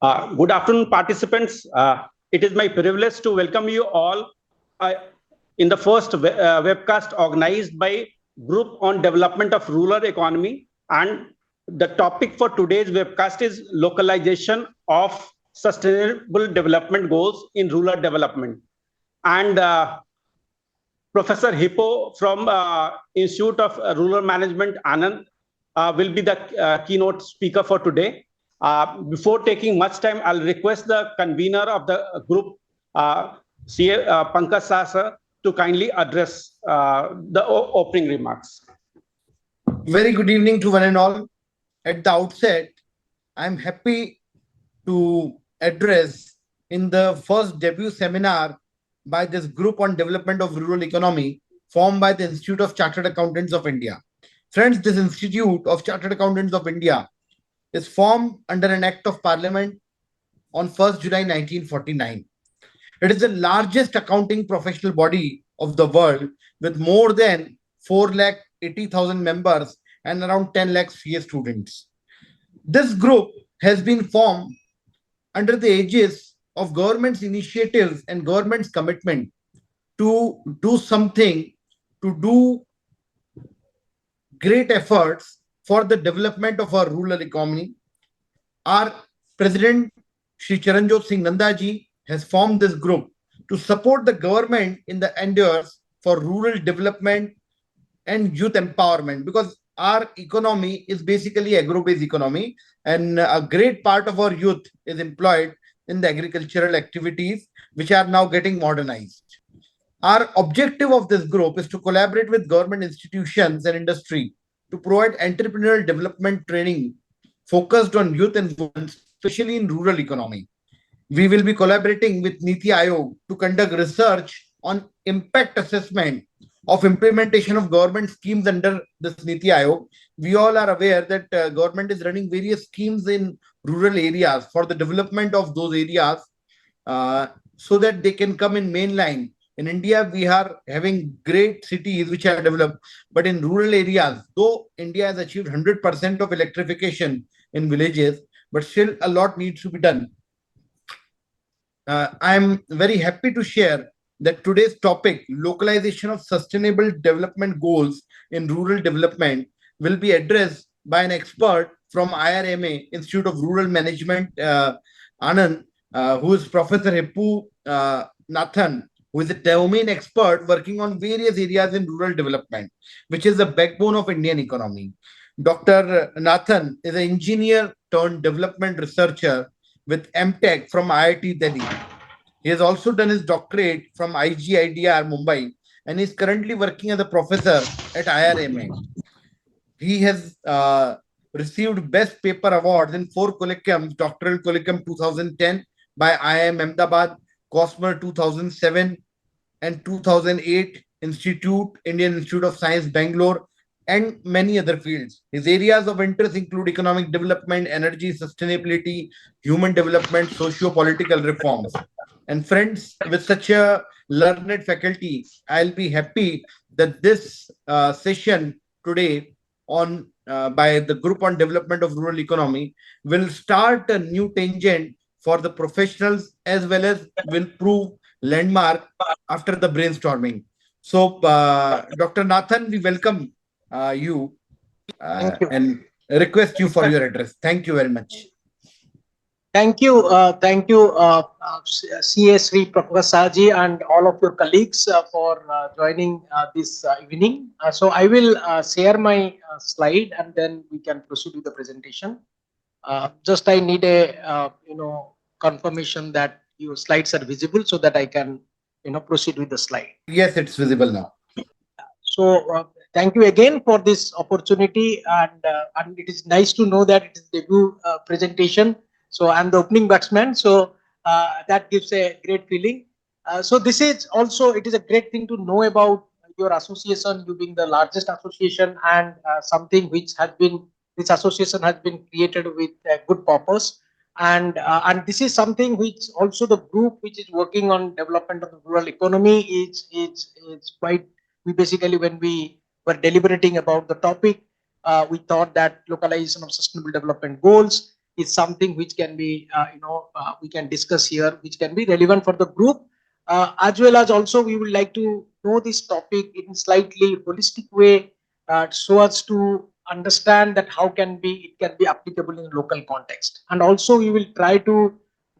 Good afternoon, participants. It is my privilege to welcome you all uh, in the first webcast organized by Group on Development of Rural Economy. And the topic for today's webcast is localization of sustainable development goals in rural development. And Professor Hippo from Institute of Rural Management, Anand, will be the keynote speaker for today. Before taking much time, I'll request the convener of the group, CA Pankaj Sasa, to kindly address the opening remarks. Very good evening to one and all. At the outset, I'm happy to address in the first debut seminar by this group on development of rural economy formed by the Institute of Chartered Accountants of India. Friends, this Institute of Chartered Accountants of India is formed under an Act of Parliament on 1st July 1949. It is the largest accounting professional body of the world with more than 4,80,000 members and around 10 lakh CA students. This group has been formed under the aegis of government's initiatives and government's commitment to do something, to do great efforts for the development of our rural economy. Our President Shri Charanjot Singh Nandaji has formed this group to support the government in the endeavors for rural development and youth empowerment, because our economy is basically agro-based economy, and a great part of our youth is employed in the agricultural activities which are now getting modernized. Our objective of this group is to collaborate with government institutions and industry to provide entrepreneurial development training focused on youth and women, especially in rural economy. We will be collaborating with Niti Aayog to conduct research on impact assessment of implementation of government schemes under this Niti Aayog. We all are aware that government is running various schemes in rural areas for the development of those areas so that they can come in mainline. In India, we are having great cities which are developed, but in rural areas, though India has achieved 100% of electrification in villages, but still a lot needs to be done. I'm very happy to share that today's topic, localization of sustainable development goals in rural development, will be addressed by an expert from IRMA, Institute of Rural Management, Anand, who is Professor Hippo Nathan, who is a domain expert working on various areas in rural development, which is the backbone of Indian economy. Dr. Nathan is an engineer turned development researcher with MTech from IIT Delhi. He has also done his doctorate from IGIDR Mumbai and is currently working as a professor at IRMA. He has received Best Paper Awards in 4 colloquiums: Doctoral Colloquium 2010 by IIM Ahmedabad, Cosmer 2007, and 2008 Indian Institute of Science, Bangalore, and many other fields. His areas of interest include economic development, energy, sustainability, human development, socio-political reforms. And friends, with such a learned faculty, I'll be happy that this session today on by the Group on Development of Rural Economy will start a new tangent for the professionals, as well as will prove landmark after the brainstorming. So, Dr. Nathan, we welcome you and request you for your address. Thank you very much. Thank you, CA Sri Prakasaji and all of your colleagues for joining this evening. So I will share my slide and then we can proceed with the presentation. Just I need a confirmation that your slides are visible so that I can proceed with the slide. Yes, it's visible now. So thank you again for this opportunity, and it is nice to know that it is debut presentation. So I'm the opening batsman, so that gives a great feeling. So this is also, it is a great thing to know about your association, you being the largest association, and something which has been, this association has been created with a good purpose. And this is something which also the group which is working on development of the rural economy is quite, we basically, when we were deliberating about the topic, we thought that localization of sustainable development goals is something which can be, we can discuss here, which can be relevant for the group, as well as also we would like to know this topic in slightly holistic way, so as to understand that how can be it can be applicable in local context, and also we will try to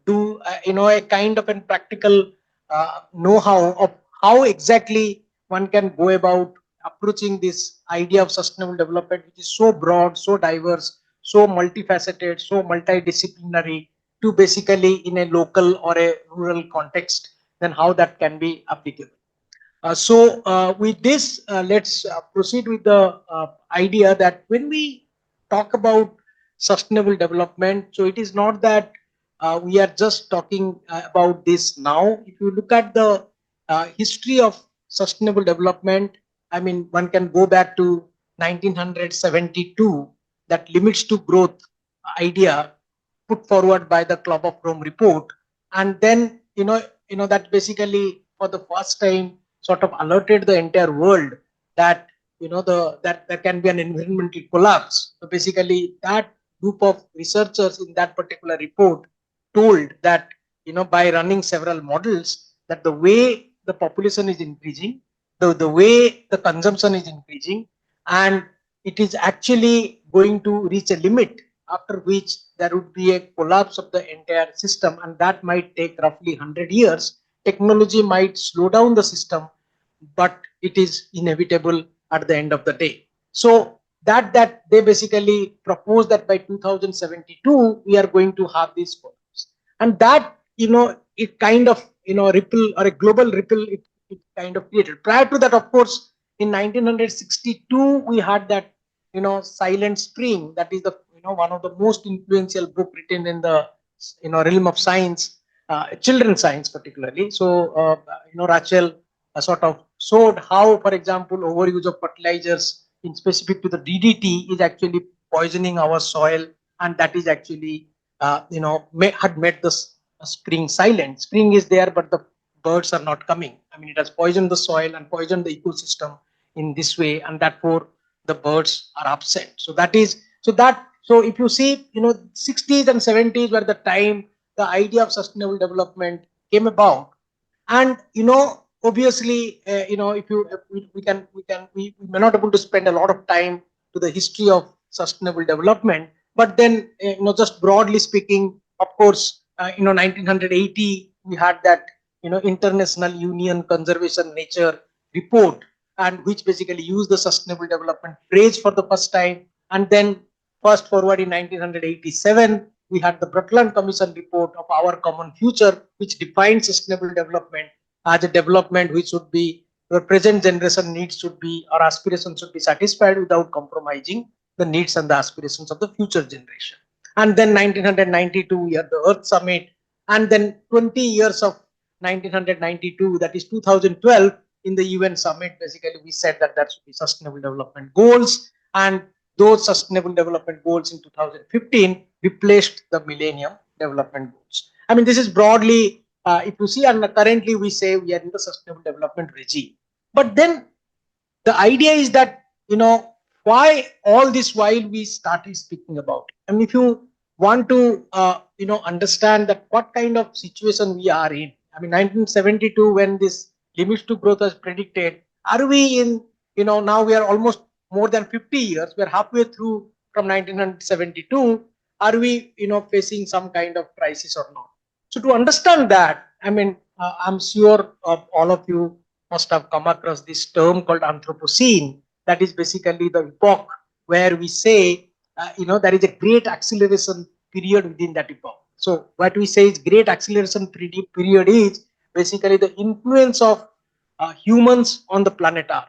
do a kind of a practical know-how of how exactly one can go about approaching this idea of sustainable development, which is so broad, so diverse, so multifaceted, so multidisciplinary, to basically in a local or a rural context, then how that can be applicable. With this, let's proceed with the idea that when we talk about sustainable development, so it is not that we are just talking about this now. If you look at the history of sustainable development, I mean, one can go back to 1972, that limits to growth idea put forward by the Club of Rome report, and then that basically for the first time sort of alerted the entire world that that there can be an environmental collapse. So basically, that group of researchers in that particular report told that by running several models, that the way the population is increasing, the way the consumption is increasing, and it is actually going to reach a limit after which there would be a collapse of the entire system, and that might take roughly 100 years. Technology might slow down the system, but it is inevitable at the end of the day. So that they basically proposed that by 2072 we are going to have these collapse, and that it kind of ripple, or a global ripple, it kind of created. Prior to that, of course, in 1962 we had that Silent Spring, that is the one of the most influential book written in the realm of science, children's science particularly. So Rachel sort of showed how, for example, overuse of fertilizers in specific to the DDT is actually poisoning our soil, and that is actually had made the spring silent. Spring is there, but the birds are not coming. I mean, it has poisoned the soil and poisoned the ecosystem in this way, and therefore the birds are absent. So if you see, 60s and 70s were the time the idea of sustainable development came about. And obviously, if you if we may not able to spend a lot of time to the history of sustainable development, but then just broadly speaking, of course, 1980 we had that International Union Conservation Nature report, and which basically used the sustainable development phrase for the first time. And then fast forward in 1987, we had the Brundtland Commission report of Our Common Future, which defined sustainable development as a development which should be, the present generation needs should be, or aspirations should be satisfied without compromising the needs and the aspirations of the future generation. And then 1992, we had the Earth Summit, and then 20 years of 1992, that is 2012, in the UN Summit, basically we said that that should be Sustainable Development Goals, and those Sustainable Development Goals in 2015 replaced the Millennium Development Goals. I mean, this is broadly, if you see, and currently we say we are in the Sustainable Development regime. But then the idea is that, why all this while we started speaking about it? I mean, if you want to, understand that what kind of situation we are in. I mean, 1972, when this limits to growth was predicted, are we in, now we are almost more than 50 years, we're halfway through from 1972, are we, facing some kind of crisis or not? So to understand that, I mean, I'm sure all of you must have come across this term called Anthropocene. That is basically the epoch where we say, there is a great acceleration period within that epoch. So what we say is great acceleration period is basically the influence of humans on the planet Earth.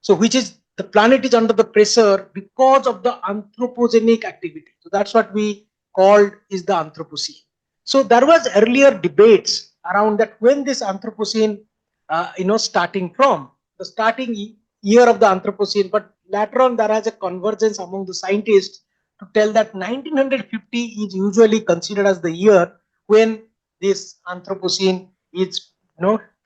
So which is, the planet is under the pressure because of the anthropogenic activity. So that's what we called is the Anthropocene. So there was earlier debates around that when this Anthropocene, starting from the starting year of the Anthropocene, but later on there is a convergence among the scientists to tell that 1950 is usually considered as the year when this Anthropocene is,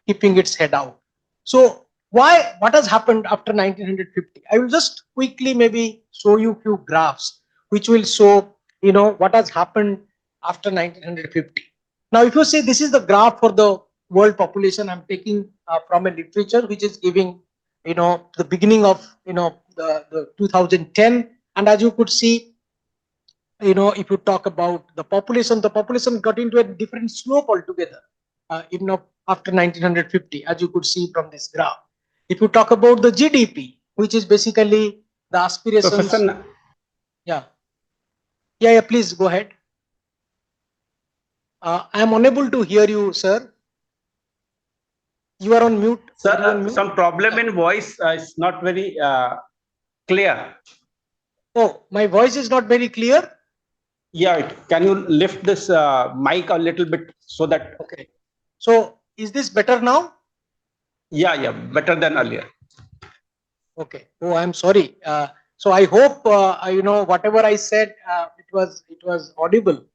keeping its head out. So why, what has happened after 1950? I will just quickly maybe show you few graphs which will show what has happened after 1950. Now, if you see, this is the graph for the world population. I'm taking from a literature which is giving, the beginning of, the 2010. And as you could see, if you talk about the population got into a different slope altogether, after 1950, as you could see from this graph. If you talk about the GDP, which is basically the aspirations. Professor, Yeah. Yeah, please go ahead. I am unable to hear you, sir. You are on mute. sir, Are you on mute? some problem Yeah. in voice is not very clear. Oh, my voice is not very clear. Yeah, can you lift this mic a little bit so that? Okay. So is this better now? Yeah, better than earlier. Okay. Oh, I'm sorry. So I hope whatever I said, it was audible.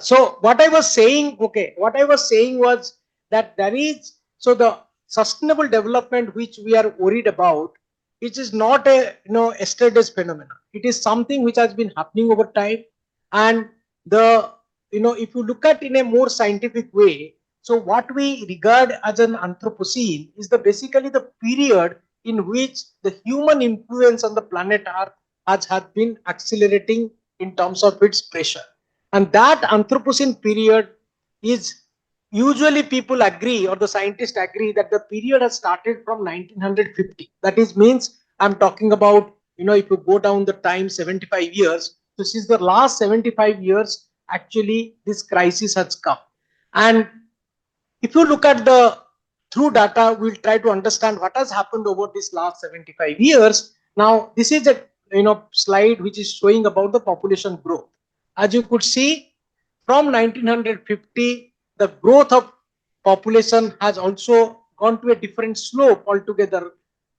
So what I was saying, okay, what I was saying was that there is, so the sustainable development which we are worried about, it is not a yesterday's phenomenon. It is something which has been happening over time, and the if you look at in a more scientific way, so what we regard as an Anthropocene is the basically the period in which the human influence on the planet Earth has been accelerating in terms of its pressure. And that Anthropocene period is, usually people agree, or the scientists agree, that the period has started from 1950. That is, means I'm talking about, if you go down the time 75 years, so since the last 75 years, actually, this crisis has come. And if you look at the through data, we'll try to understand what has happened over this last 75 years. Now, this is a slide which is showing about the population growth. As you could see, from 1950, the growth of population has also gone to a different slope altogether.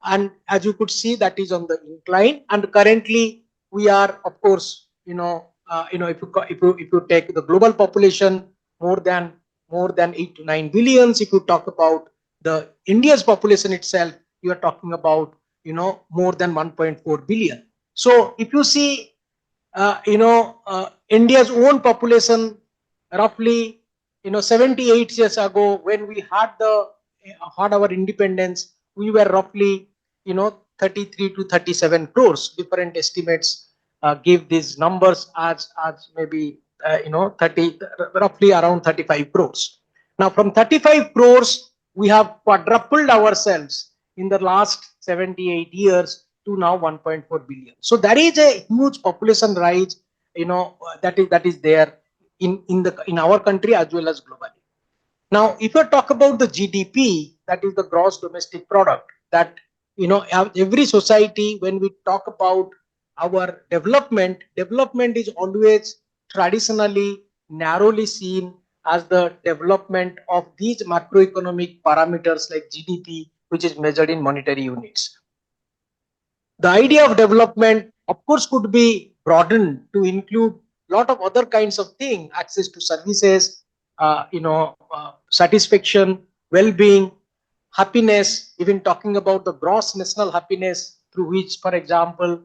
And as you could see, that is on the incline. And currently, we are, of course, if you take the global population, more than 8 to 9 billions. If you talk about the India's population itself, you are talking about more than 1.4 billion. So if you see, India's own population, roughly 78 years ago, when we had our independence, we were roughly 33 to 37 crores. Different estimates give these numbers as maybe 30, roughly around 35 crores. Now from 35 crores, we have quadrupled ourselves in the last 78 years to now 1.4 billion. So there is a huge population rise, that is there in our country as well as globally. Now, if you talk about the GDP, that is the gross domestic product, that every society, when we talk about our development is always traditionally narrowly seen as the development of these macroeconomic parameters like GDP, which is measured in monetary units. The idea of development, of course, could be broadened to include a lot of other kinds of things: access to services, satisfaction, well-being, happiness, even talking about the gross national happiness, through which, for example,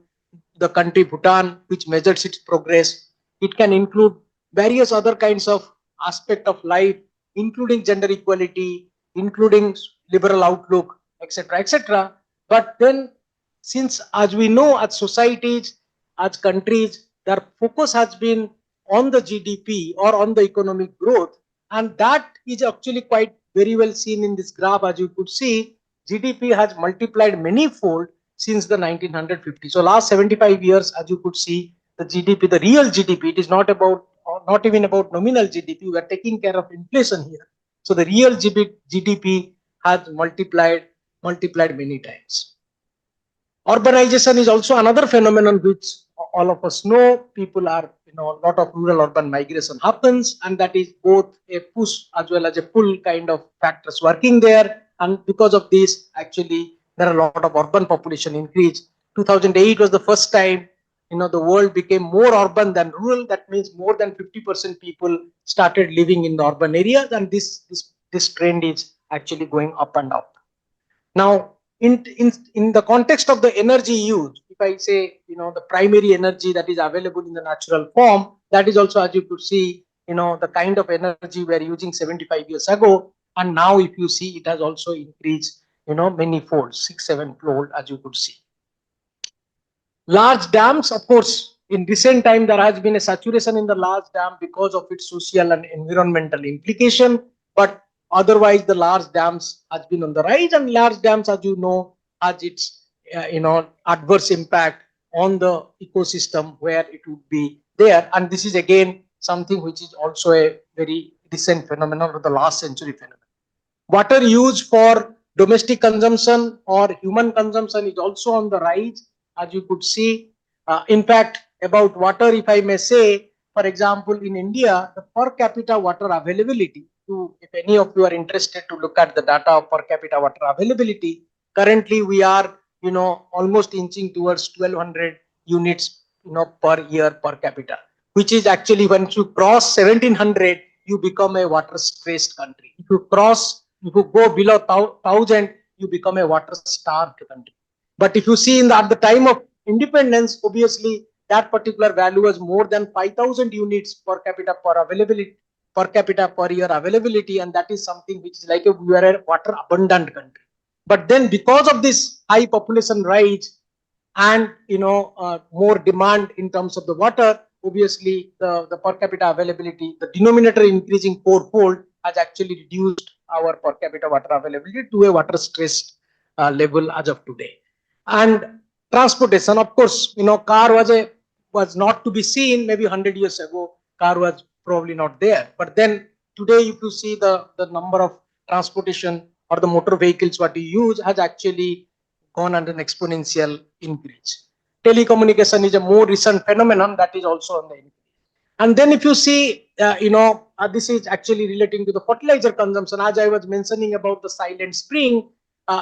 the country Bhutan, which measures its progress. It can include various other kinds of aspect of life, including gender equality, including liberal outlook, etc., etc. But then, since as we know, as societies, as countries, their focus has been on the GDP or on the economic growth, and that is actually quite very well seen in this graph. As you could see, GDP has multiplied many-fold since the 1950. So last 75 years, as you could see, the GDP, the real GDP, it is not about, not even about nominal GDP. We are taking care of inflation here. So the real GDP has multiplied many times. Urbanization is also another phenomenon which all of us know. People are, a lot of rural urban migration happens, and that is both a push as well as a pull kind of factors working there. And because of this, actually, there are a lot of urban population increase. 2008 was the first time, the world became more urban than rural. That means more than 50% people started living in the urban areas, and this trend is actually going up and up. Now, in the context of the energy use, if I say, the primary energy that is available in the natural form, That is also, as you could see, the kind of energy we are using 75 years ago. And now if you see, it has also increased, many fold, 6-7 fold, as you could see. Large dams, of course, in recent time, there has been a saturation in the large dam because of its social and environmental implication. But otherwise, the large dams has been on the rise, and large dams, as you know, has its adverse impact on the ecosystem where it would be there. And this is again something which is also a very recent phenomenon of the last century phenomenon. Water used for domestic consumption or human consumption is also on the rise, as you could see. In fact, about water, if I may say, for example, in India, the per capita water availability, if any of you are interested to look at the data of per capita water availability, currently we are, almost inching towards 1200 units, per year per capita, which is actually once you cross 1700, you become a water stressed country. If you go below 1000, you become a water starved country. But if you see at the time of independence, obviously that particular value was more than 5000 units per capita per capita per year availability, and that is something which is like we are a water abundant country. But then because of this high population rise and more demand in terms of the water, obviously the per capita availability, the denominator increasing fourfold, has actually reduced our per capita water availability to a water stressed level as of today. And transportation, of course, car was not to be seen maybe 100 years ago. Car was probably not there, but then today if you see the number of transportation or the motor vehicles what you use has actually gone under an exponential increase. Telecommunication is a more recent phenomenon that is also on the increase. And then if you see, this is actually relating to the fertilizer consumption. As I was mentioning about the silent spring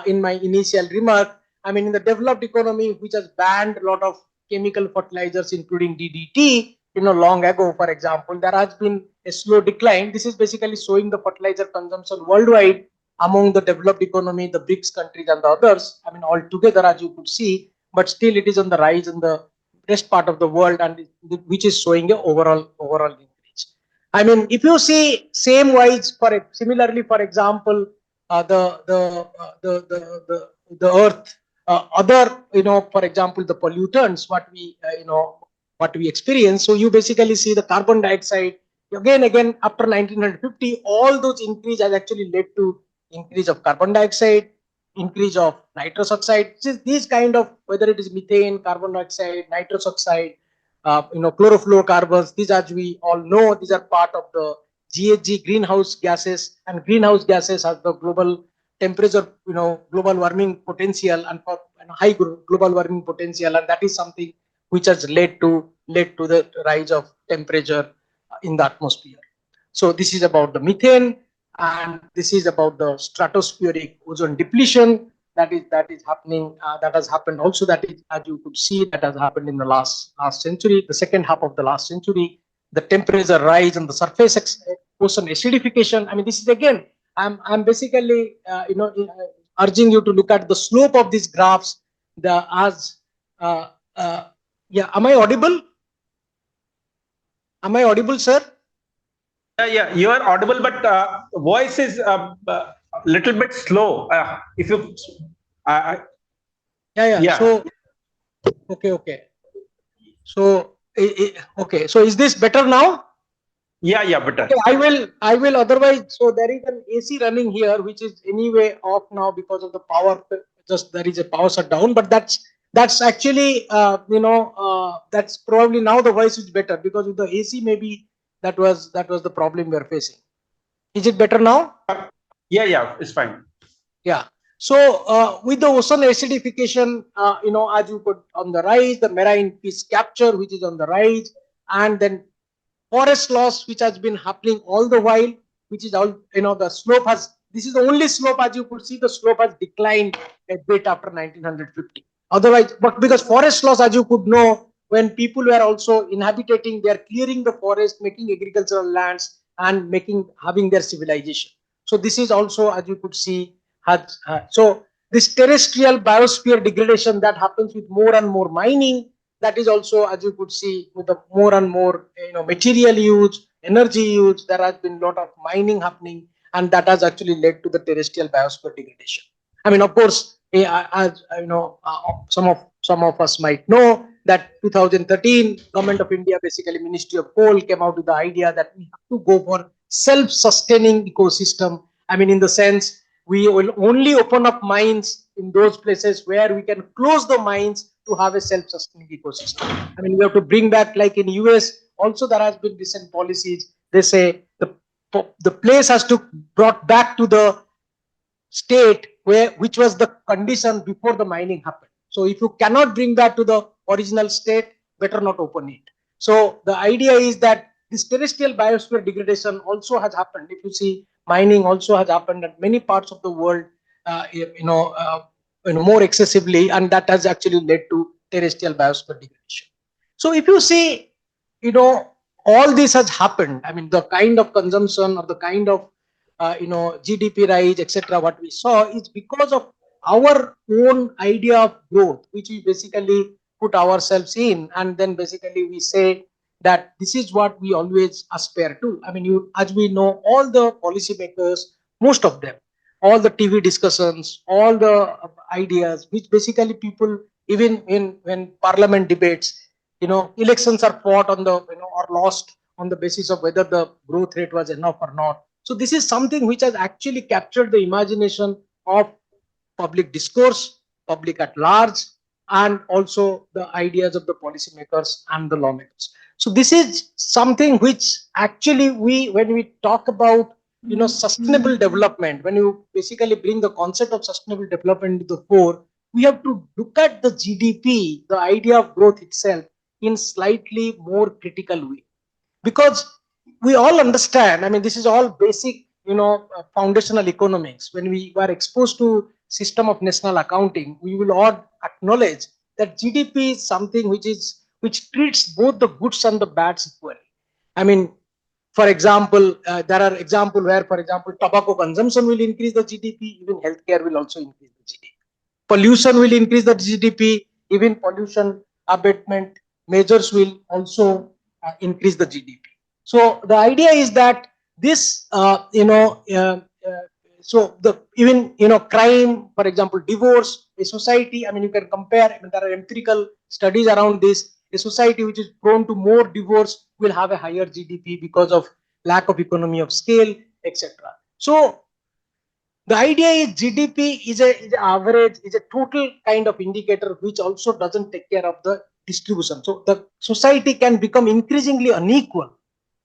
in my initial remark, I mean, in the developed economy, which has banned a lot of chemical fertilizers, including DDT, long ago, for example, there has been a slow decline. This is basically showing the fertilizer consumption worldwide among the developed economy, the BRICS countries and the others. I mean, all together, as you could see, but still it is on the rise in the rest part of the world, and which is showing a overall increase. I mean, if you see same wise similarly, for example, the earth, other, for example, the pollutants, what we experience. So you basically see the carbon dioxide again after 1950, all those increase has actually led to increase of carbon dioxide, increase of nitrous oxide. These kind of, whether it is methane, carbon dioxide, nitrous oxide, chlorofluorocarbons, these, as we all know, these are part of the GHG, greenhouse gases, and greenhouse gases have the global temperature, global warming potential, and for high global warming potential, and that is something which has led to the rise of temperature in the atmosphere. So this is about the methane, and this is about the stratospheric ozone depletion that is happening. That has happened also. That is, as you could see, that has happened in the last century, the second half of the last century. The temperature rise and the surface ocean acidification. I mean, this is again. I'm basically urging you to look at the slope of these graphs. Uh, yeah, am I audible? Am I audible, sir? Yeah, you are audible, but voice is a little bit slow. If you, Yeah. yeah, So okay. So okay. So is this better now? yeah, better. Okay, I will otherwise. So there is an AC running here, which is anyway off now because of the power. Just there is a power shutdown, but that's actually that's probably now the voice is better, because with the AC maybe that was the problem we are facing. Is it better now? Yeah, it's fine. Yeah. So with the ocean acidification, as you put on the rise, the marine fish capture, which is on the rise, and then forest loss, which has been happening all the while, which is all, the slope has, this is the only slope, as you could see, the slope has declined a bit after 1950. Otherwise, but because forest loss, as you could know, when people were also inhabiting, they are clearing the forest, making agricultural lands, and having their civilization. So this is also, as you could see, so this terrestrial biosphere degradation that happens with more and more mining, that is also, as you could see, with the more and more material use, energy use, there has been a lot of mining happening, and that has actually led to the terrestrial biosphere degradation. I mean, of course, as some of us might know that 2013 government of India, basically Ministry of Coal, came out with the idea that we have to go for self-sustaining ecosystem. I mean, in the sense we will only open up mines in those places where we can close the mines to have a self-sustaining ecosystem. I mean, we have to bring back, like in US also there has been recent policies. They say the place has to brought back to the state where which was the condition before the mining happened. So if you cannot bring that to the original state, better not open it. So the idea is that this terrestrial biosphere degradation also has happened. If you see, mining also has happened at many parts of the world, more excessively, and that has actually led to terrestrial biosphere degradation. So if you see, you know, all this has happened. I mean, the kind of consumption or the kind of GDP rise, etc., what we saw is because of our own idea of growth, which we basically put ourselves in, and then basically we say that this is what we always aspire to. I mean, as we know, all the policymakers, most of them, all the TV discussions, all the ideas, which basically people, even in when Parliament debates, elections are fought on the, or lost on the basis of whether the growth rate was enough or not. So this is something which has actually captured the imagination of public discourse, public at large, and also the ideas of the policymakers and the lawmakers. So this is something which actually when we talk about sustainable development, when you basically bring the concept of sustainable development to the fore, we have to look at the GDP, the idea of growth itself, in slightly more critical way, because we all understand, I mean, this is all basic, foundational economics. When we were exposed to system of national accounting, we will all acknowledge that GDP is something which treats both the goods and the bads equally. I mean, for example, there are examples where, for example, tobacco consumption will increase the GDP, even healthcare will also increase the GDP. Pollution will increase the GDP, even pollution abatement measures will also increase the GDP. So the idea is that this, so the even crime, for example, divorce, a society. I mean, you can compare. I mean, there are empirical studies around this. A society which is prone to more divorce will have a higher GDP because of lack of economy of scale, etc. So the idea is GDP is a average, is a total kind of indicator which also doesn't take care of the distribution. So the society can become increasingly unequal.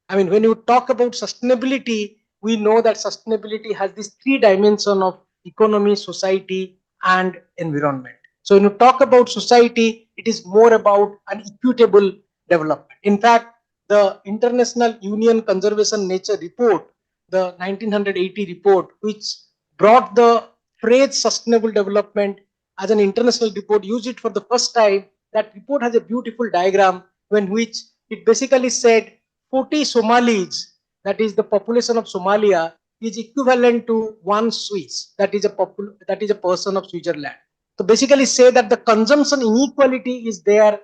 I mean, when you talk about sustainability, we know that sustainability has this three dimension of economy, society, and environment. So when you talk about society, it is more about an equitable development. In fact, the International Union Conservation Nature Report, the 1980 report, which brought the phrase sustainable development as an international report, used it for the first time. That report has a beautiful diagram when which it basically said 40 Somalis, that is the population of Somalia, is equivalent to one Swiss, that is a person of Switzerland. So basically say that the consumption inequality is there,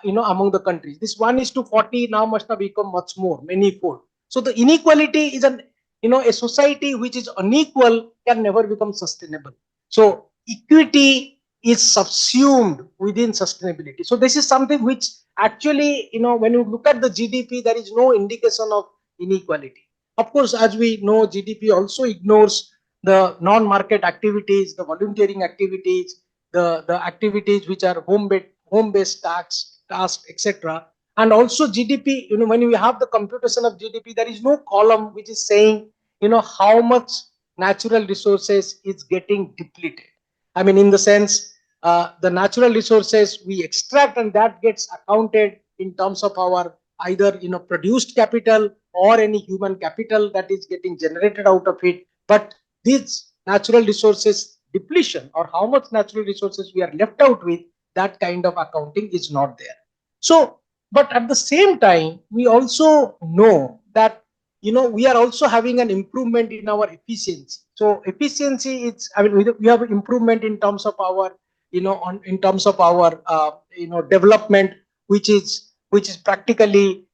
among the countries. This 1:40 now must have become much more, many fold. So the inequality is a society which is unequal can never become sustainable. So equity is subsumed within sustainability. So this is something which actually, when you look at the GDP, there is no indication of inequality. Of course, as we know, GDP also ignores the non-market activities, the volunteering activities, the activities which are home-based tasks, etc. And also GDP, when we have the computation of GDP, there is no column which is saying, how much natural resources is getting depleted. I mean, in the sense, the natural resources we extract, and that gets accounted in terms of our either produced capital or any human capital that is getting generated out of it. But this natural resources depletion, or how much natural resources we are left out with, that kind of accounting is not there. So, but at the same time, we also know that we are also having an improvement in our efficiency. So efficiency is, I mean, we have improvement in terms of our in terms of our development which is practically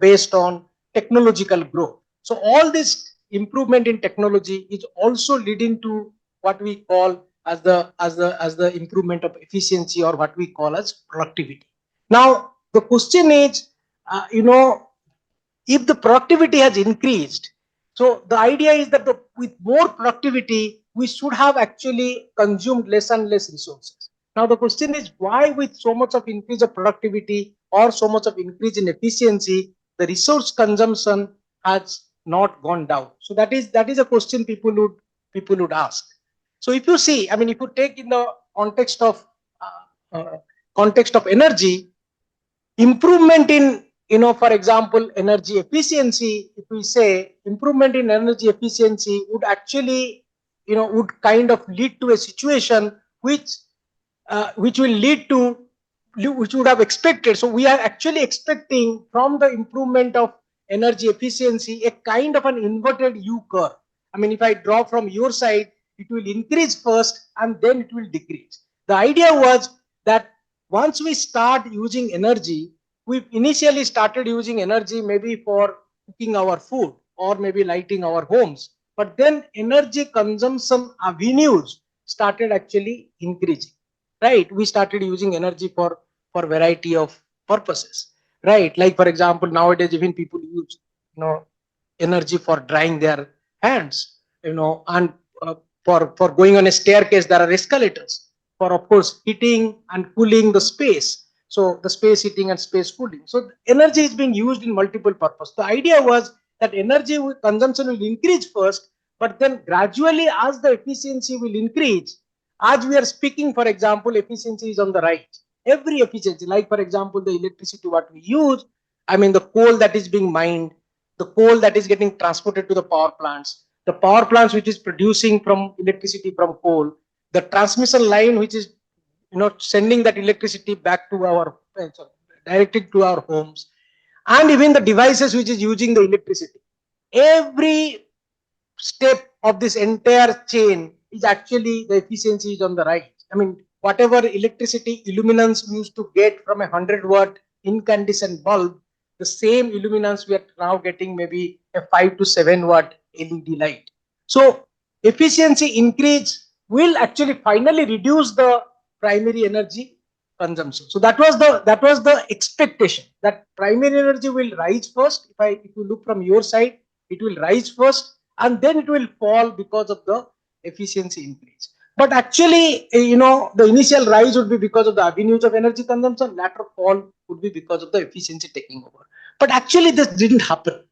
based on technological growth. So all this improvement in technology is also leading to what we call as the improvement of efficiency, or what we call as productivity. Now the question is, if the productivity has increased, so the idea is that with more productivity, we should have actually consumed less and less resources. Now the question is, why with so much of increase of productivity or so much of increase in efficiency, the resource consumption has not gone down? So that is a question people would ask. So if you see, I mean, if you take in the context of uh, uh, energy, improvement in, for example, energy efficiency, if we say improvement in energy efficiency would actually, would kind of lead to a situation which will lead to, which would have expected. So we are actually expecting from the improvement of energy efficiency a kind of an inverted U curve. I mean, if I draw from your side, it will increase first and then it will decrease. The idea was that once we start using energy, we initially started using energy maybe for cooking our food or maybe lighting our homes, but then energy consumption avenues started actually increasing, right? We started using energy for variety of purposes, right? Like for example, nowadays even people use, energy for drying their hands, and uh, for going on a staircase there are escalators, for of course heating and cooling the space, so the space heating and space cooling. So energy is being used in multiple purposes. The idea was that consumption will increase first, but then gradually as the efficiency will increase, as we are speaking, for example, efficiency is on the rise. Every efficiency, like for example, the electricity what we use, I mean, the coal that is being mined, the coal that is getting transported to the power plants, the power plants which is producing from electricity from coal, the transmission line which is, sending that electricity back to our, directed to our homes, and even the devices which is using the electricity. Every step of this entire chain is actually, the efficiency is on the rise. I mean, whatever electricity illuminance we used to get from a 100-watt incandescent bulb, the same illuminance we are now getting maybe a 5 to 7-watt LED light. So efficiency increase will actually finally reduce the primary energy consumption. So that was the expectation, that primary energy will rise first. If you look from your side, it will rise first and then it will fall because of the efficiency increase. But actually, the initial rise would be because of the avenues of energy consumption, later fall would be because of the efficiency taking over. But actually, this didn't happen.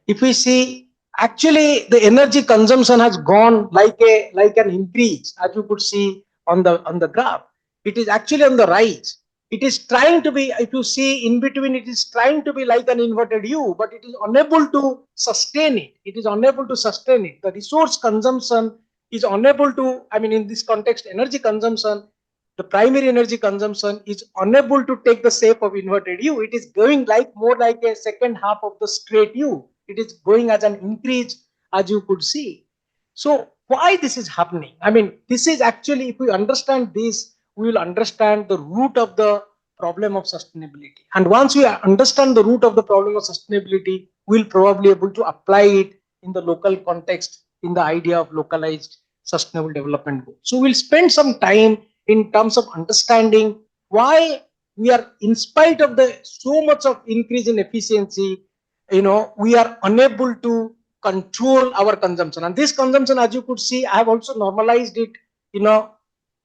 If we see, actually, the energy consumption has gone like an increase, as you could see on the graph. It is actually on the rise. It is trying to be, if you see in between, it is trying to be like an inverted U, but it is unable to sustain it. It is unable to sustain it. The resource consumption is unable to, I mean, in this context, energy consumption, the primary energy consumption is unable to take the shape of inverted U. It is going like more like a second half of the straight U. It is going as an increase, as you could see. So why this is happening? I mean, this is actually, if we understand this, we will understand the root of the problem of sustainability. And once we understand the root of the problem of sustainability, we'll probably able to apply it in the local context, in the idea of localized sustainable development goals. So we'll spend some time in terms of understanding why we are, in spite of the so much of increase in efficiency, we are unable to control our consumption. And this consumption, as you could see, I have also normalized it, you know,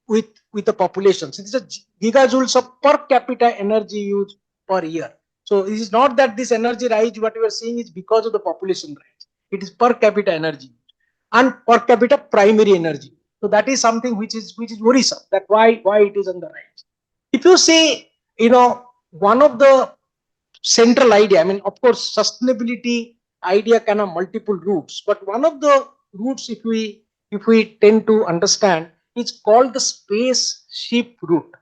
with the population. So this is gigajoules of per capita energy use per year. So it is not that this energy rise, what you are seeing, is because of the population rise. It is per capita energy and per capita primary energy. So that is something which is worrisome. That why it is on the rise. If you see, one of the central idea, I mean, of course, sustainability idea can have multiple roots, but one of the roots, if we tend to understand, is called the space ship route.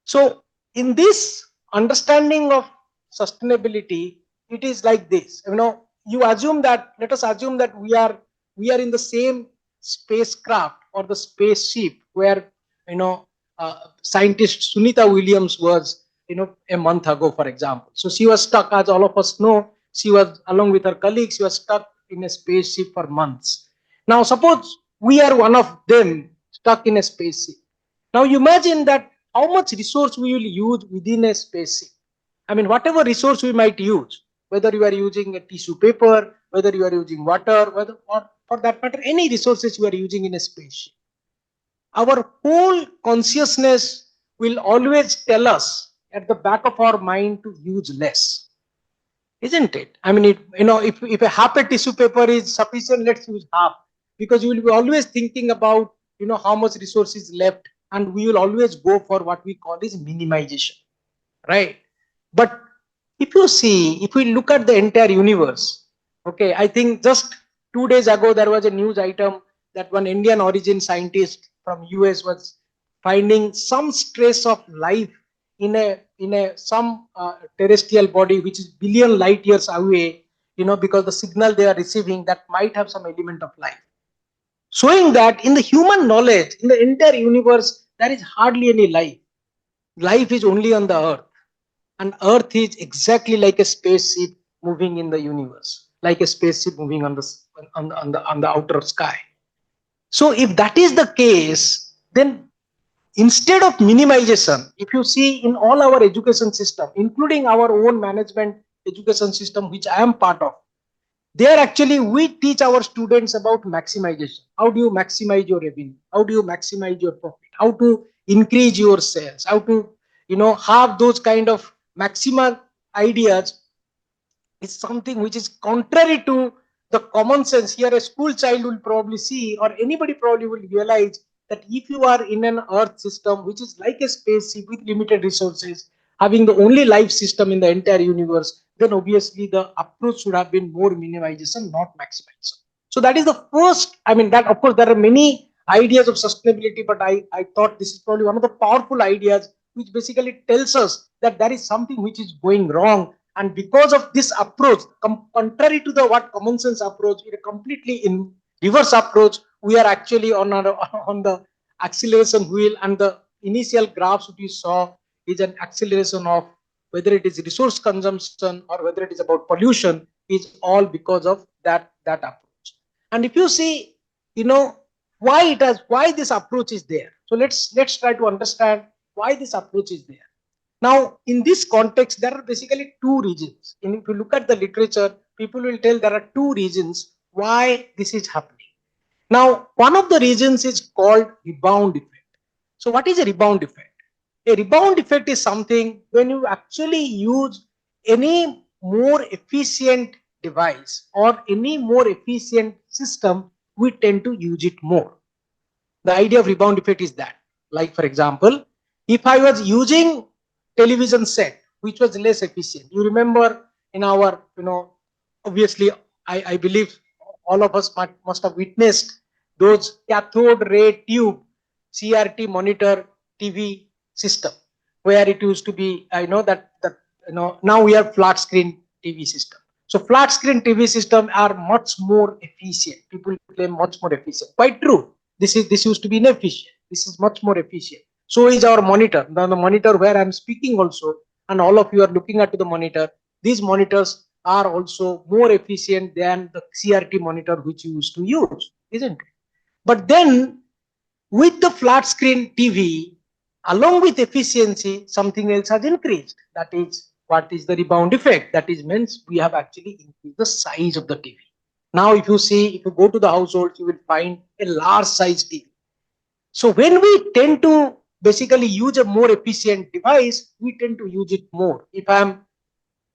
So in this understanding of sustainability, it is like this. You assume that, let us assume that we are in the same spacecraft or the spaceship where, scientist Sunita Williams was a month ago, for example. So she was stuck, as all of us know, she was along with her colleagues, she was stuck in a spaceship for months. Now, suppose we are one of them stuck in a spaceship. Now, you imagine that how much resource we will use within a spaceship. I mean, whatever resource we might use, whether you are using a tissue paper, whether you are using water, whether, or for that matter, any resources you are using in a spaceship, our whole consciousness will always tell us at the back of our mind to use less, isn't it? I mean, if a half a tissue paper is sufficient, let's use half, because you will be always thinking about how much resource is left, and we will always go for what we call is minimization, right? But if you see, if we look at the entire universe, okay, I think just 2 days ago there was a news item that one Indian origin scientist from US was finding some trace of life in a some terrestrial body which is billion light years away, because the signal they are receiving that might have some element of life, showing that in the human knowledge in the entire universe there is hardly any life. Life is only on the earth, and earth is exactly like a spaceship moving in the universe, like a spaceship moving on the outer sky. So if that is the case, then instead of minimization, if you see in all our education system, including our own management education system which I am part of, there actually we teach our students about maximization. How do you maximize your revenue? How do you maximize your profit? How to increase your sales? How to have those kind of maximal ideas is something which is contrary to the common sense. Here a school child will probably see, or anybody probably will realize, that if you are in an earth system which is like a spaceship with limited resources, having the only life system in the entire universe, then obviously the approach should have been more minimization, not maximization. So that is the first. I mean, that of course there are many ideas of sustainability, but I thought this is probably one of the powerful ideas which basically tells us that there is something which is going wrong, and because of this approach, contrary to the what common sense approach, in a completely in reverse approach, we are actually on our, on the acceleration wheel, and the initial graphs that you saw is an acceleration of whether it is resource consumption or whether it is about pollution, is all because of that approach. And if you see, why this approach is there. So let's try to understand why this approach is there. Now, in this context, there are basically two reasons. And if you look at the literature, people will tell there are two reasons why this is happening. Now, one of the reasons is called rebound effect. So, what is a rebound effect? A rebound effect is something when you actually use any more efficient device or any more efficient system, we tend to use it more. The idea of rebound effect is that, like for example, if I was using television set which was less efficient, you remember in our, obviously, I believe all of us must have witnessed those cathode ray tube CRT monitor TV system, where it used to be, I know that now we have flat screen TV system. So flat screen TV system are much more efficient. People claim much more efficient. Quite true. This used to be inefficient. This is much more efficient. So is our monitor. Now the monitor where I'm speaking also, and all of you are looking at the monitor, these monitors are also more efficient than the CRT monitor which you used to use, isn't it? But then with the flat screen TV, along with efficiency, something else has increased. That is what is the rebound effect. That is means we have actually increased the size of the TV. Now, if you see, if you go to the household, you will find a large size TV. So when we tend to basically use a more efficient device, we tend to use it more. If I'm,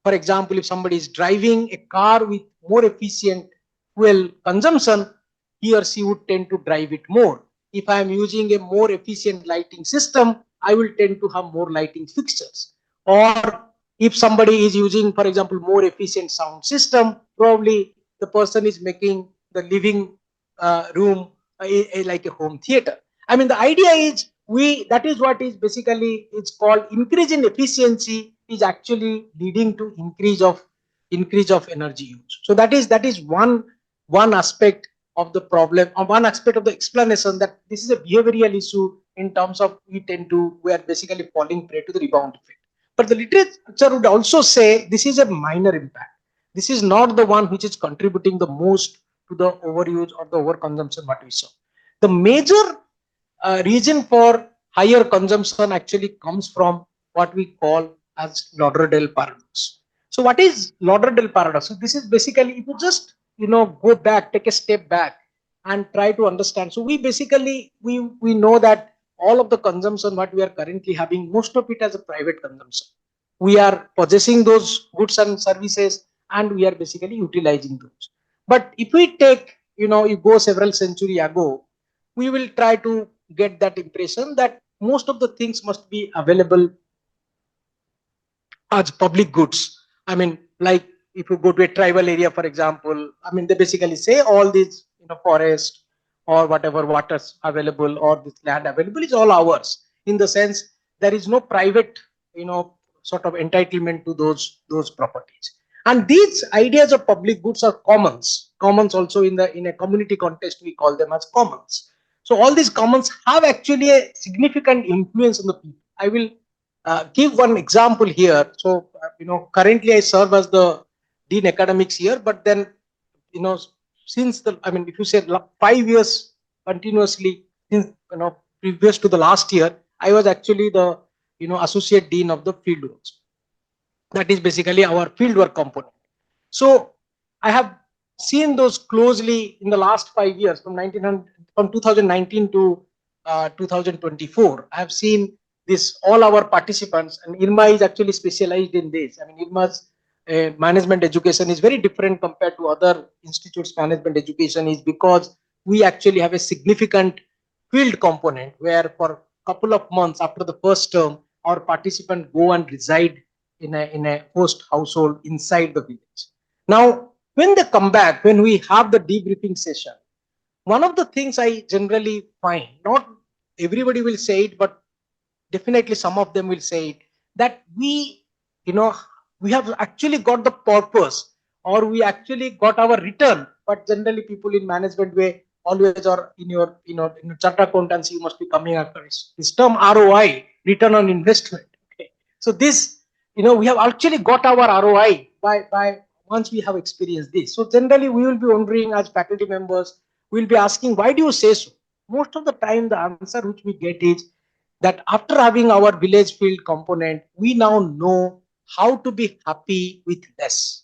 for example, if somebody is driving a car with more efficient fuel consumption, he or she would tend to drive it more. If I am using a more efficient lighting system, I will tend to have more lighting fixtures. Or if somebody is using, for example, more efficient sound system, probably the person is making the living room like a home theater. I mean, the idea is that is what is basically it's called increase in efficiency is actually leading to increase of energy use. So that is one aspect of the problem, or one aspect of the explanation, that this is a behavioral issue in terms of we are basically falling prey to the rebound effect. But the literature would also say this is a minor impact. This is not the one which is contributing the most to the overuse or the overconsumption what we saw. The major reason for higher consumption actually comes from what we call as Lauderdale paradox. So what is Lauderdale paradox? So this is basically, if you just go back, take a step back and try to understand. So we basically we know that all of the consumption what we are currently having, most of it as a private consumption. We are possessing those goods and services and we are basically utilizing those. But if we take, you go several century ago, we will try to get that impression that most of the things must be available as public goods. I mean, like if you go to a tribal area, for example, I mean, they basically say all these, forest or whatever waters available or this land available is all ours. In the sense, there is no private, sort of entitlement to those properties. And these ideas of public goods are commons. Commons also in a community context we call them as commons. So all these commons have actually a significant influence on the people. I will give one example here. So, currently I serve as the Dean Academics here, but then, since I mean, if you say 5 years continuously, since, previous to the last year, I was actually the, Associate Dean of the Fieldworks. That is basically our fieldwork component. So I have seen those closely in the last 5 years, from 2019 to 2024. I have seen this all our participants, and IRMA is actually specialized in this. I mean, IRMA's management education is very different compared to other institutes. Management education is because we actually have a significant field component where for a couple of months after the first term, our participants go and reside in a host household inside the village. Now, when they come back, when we have the debriefing session, one of the things I generally find, not everybody will say it, but definitely some of them will say it, that you know, we have actually got the purpose or we actually got our return. But generally, people in management way always are in your charter accountancy, you must be coming after this term ROI, return on investment. Okay. So this, we have actually got our ROI by once we have experienced this. So generally, we will be wondering as faculty members, we'll be asking, why do you say so? Most of the time, the answer which we get is that after having our village field component, we now know how to be happy with less.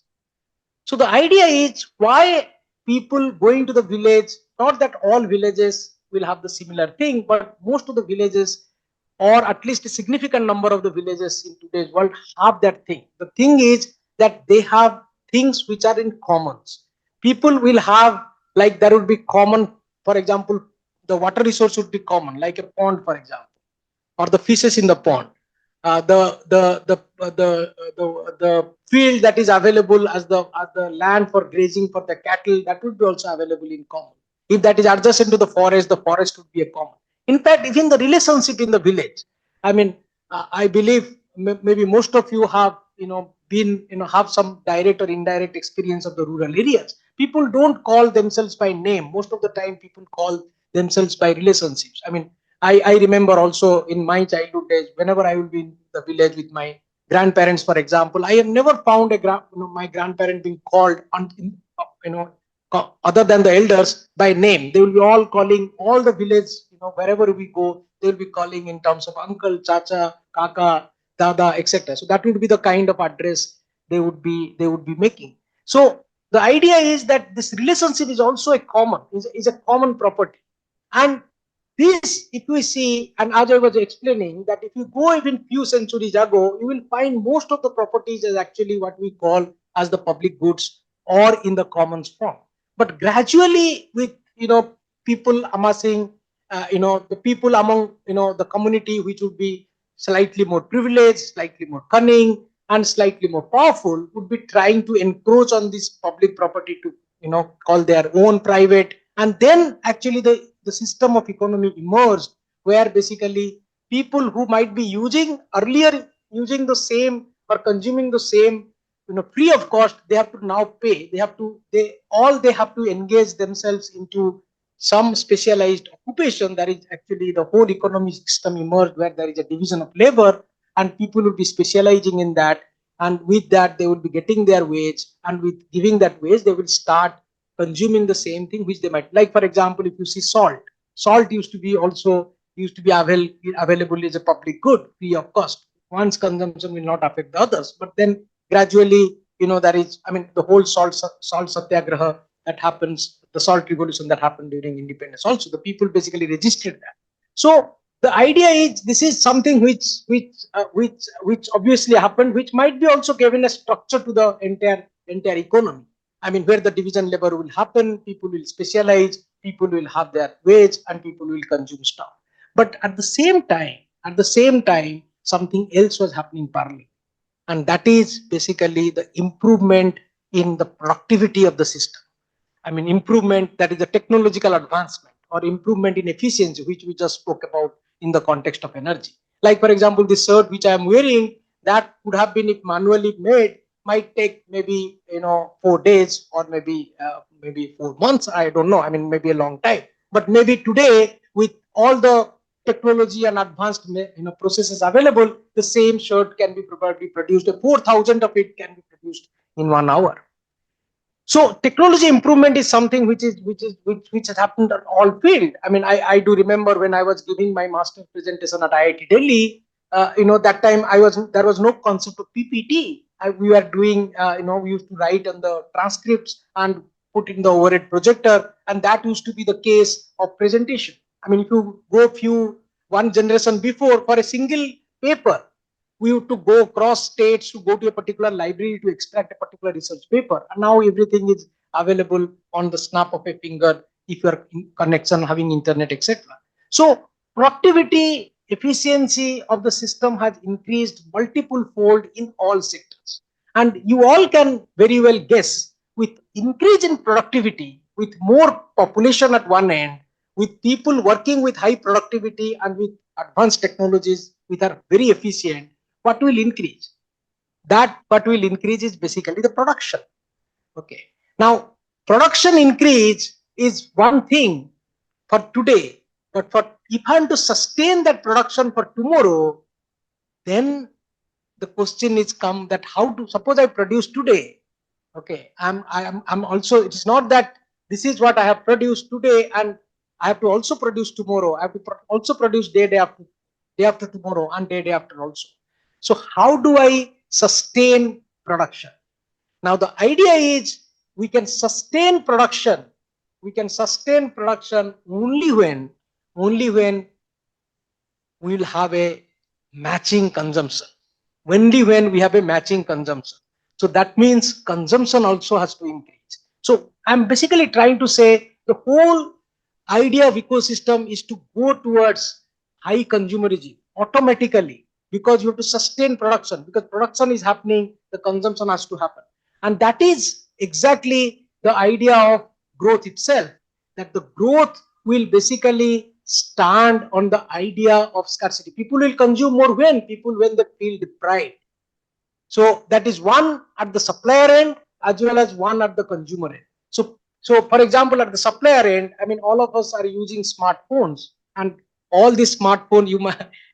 So the idea is why people going to the village, not that all villages will have the similar thing, but most of the villages, or at least a significant number of the villages in today's world have that thing. The thing is that they have things which are in commons. People will have, like there would be common, for example, the water resource would be common, like a pond, for example, or the fishes in the pond, the field that is available as the land for grazing for the cattle, that would be also available in common. If that is adjacent to the forest would be a common. In fact, even the relationship in the village, I mean, I believe maybe most of you have been have some direct or indirect experience of the rural areas. People don't call themselves by name. Most of the time, people call themselves by relationships. I mean, I remember also in my childhood days, whenever I will be in the village with my grandparents, for example, I have never found my grandparent being called you know other than the elders by name. They will be all calling all the village, wherever we go, they will be calling in terms of uncle, chacha, kaka, dada, etc. So that would be the kind of address they would be making. So the idea is that this relationship is also a common property. And this, if we see, and as I was explaining, that if you go even few centuries ago, you will find most of the properties as actually what we call as the public goods or in the commons form. But gradually, with people amassing, the people among the community which would be slightly more privileged, slightly more cunning, and slightly more powerful, would be trying to encroach on this public property to call their own private. And then actually the system of economy emerged, where basically people who might be using the same or consuming the same free of cost, they have to now pay. They have to engage themselves into some specialized occupation. That is actually the whole economic system emerged, where there is a division of labor, and people will be specializing in that, and with that they will be getting their wage, and with giving that wage they will start consuming the same thing which they might like. For example, if you see salt used to be available as a public good free of cost. One's consumption will not affect the others, but then gradually, there is, I mean, the whole salt satyagraha that happens, the salt revolution that happened during independence, also the people basically resisted that. So the idea is, this is something which obviously happened, which might be also given a structure to the entire economy. I mean, where the division labor will happen, people will specialize, people will have their wage, and people will consume stuff. But at the same time, something else was happening parallel, and that is basically the improvement in the productivity of the system. I mean, improvement, that is a technological advancement, or improvement in efficiency, which we just spoke about in the context of energy. Like, for example, this shirt which I am wearing, that would have been, if manually made, might take maybe 4 days, or maybe 4 months. I don't know. I mean, maybe a long time. But maybe today, with all the technology and advanced processes available, the same shirt can be probably produced. 4,000 of it can be produced in 1 hour. So technology improvement is something which has happened on all field. I mean, I do remember when I was giving my master's presentation at IIT Delhi. That time there was no concept of PPT. We were doing, we used to write on the transcripts and put in the overhead projector, and that used to be the case of presentation. I mean, if you go one generation before, for a single paper, we used to go across states to go to a particular library to extract a particular research paper. And now everything is available on the snap of a finger if you are in connection, having internet, etc. So productivity, efficiency of the system has increased multiple fold in all sectors. And you all can very well guess, with increase in productivity, with more population at one end, with people working with high productivity and with advanced technologies which are very efficient, what will increase? That what will increase is basically the production. Okay. Now, production increase is one thing for today, but for if I am to sustain that production for tomorrow, then the question is come that how to, suppose I produce today. Okay, I'm also, it is not that this is what I have produced today and I have to also produce tomorrow. I have to also produce day after tomorrow, and day after also. So how do I sustain production? Now the idea is, we can sustain production. We can sustain production only when we will have a matching consumption. Only when we have a matching consumption. So that means consumption also has to increase. So I'm basically trying to say, the whole idea of ecosystem is to go towards high consumerism automatically, because you have to sustain production. Because production is happening, the consumption has to happen. And that is exactly the idea of growth itself, that the growth will basically stand on the idea of scarcity. People will consume more when they feel deprived. So that is one at the supplier end as well as one at the consumer end. So for example, at the supplier end, I mean, all of us are using smartphones, and all these smartphone,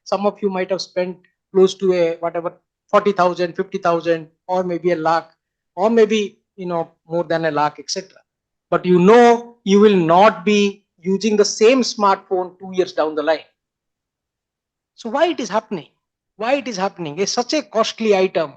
some of you might have spent close to a whatever 40,000, 50,000, or maybe a lakh, or maybe more than a lakh, etc. But you will not be using the same smartphone 2 years down the line. So why it is happening? Why it is happening? It's such a costly item,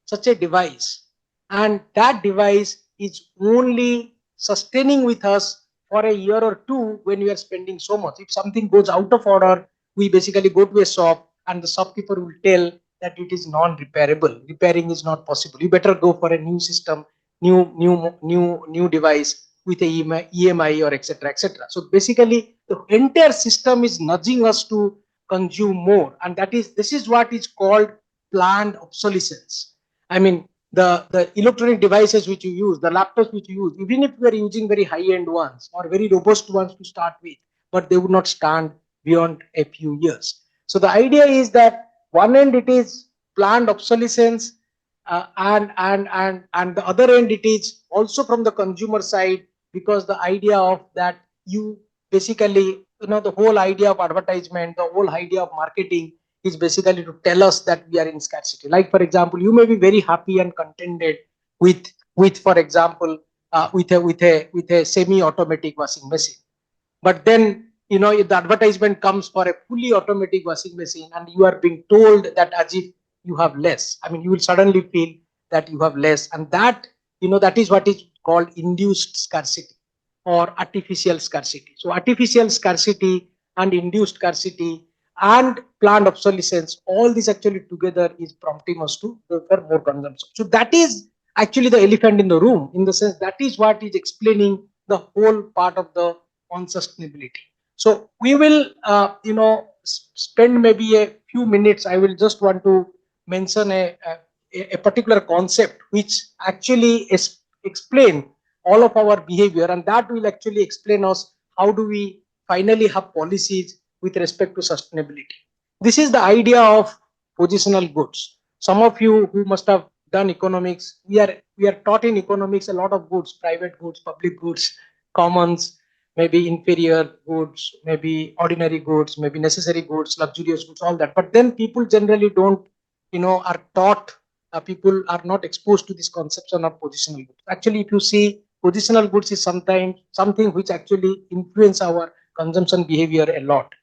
such a device, and that device is only sustaining with us for a year or two when we are spending so much. If something goes out of order, we basically go to a shop and the shopkeeper will tell that it is non-repairable. Repairing is not possible. You better go for a new system, new device with a EMI or etc. etc. So basically, the entire system is nudging us to consume more, and this is what is called planned obsolescence. I mean, the electronic devices which you use, the laptops which you use, even if we are using very high end ones or very robust ones to start with, but they would not stand beyond a few years. So the idea is that one end it is planned obsolescence, and the other end it is also from the consumer side, because the idea of that, you basically, the whole idea of advertisement, the whole idea of marketing is basically to tell us that we are in scarcity. Like for example, you may be very happy and contented with for example, with a semi-automatic washing machine. But then, if the advertisement comes for a fully automatic washing machine and you are being told that as if you have less, I mean, you will suddenly feel that you have less. And that, that is what is called induced scarcity or artificial scarcity. So artificial scarcity and induced scarcity and planned obsolescence, all this actually together is prompting us to prefer more consumption. So that is actually the elephant in the room, in the sense that is what is explaining the whole part of the on sustainability. So we will, spend maybe a few minutes. I will just want to mention a particular concept which actually explain all of our behavior, and that will actually explain us how do we finally have policies with respect to sustainability. This is the idea of positional goods. Some of you who must have done economics, we are taught in economics a lot of goods, private goods, public goods, commons, maybe inferior goods, maybe ordinary goods, maybe necessary goods, luxurious goods, all that. But then people generally don't, are taught, people are not exposed to this conception of positional goods. Actually, if you see, positional goods is sometimes something which actually influence our consumption behavior a lot.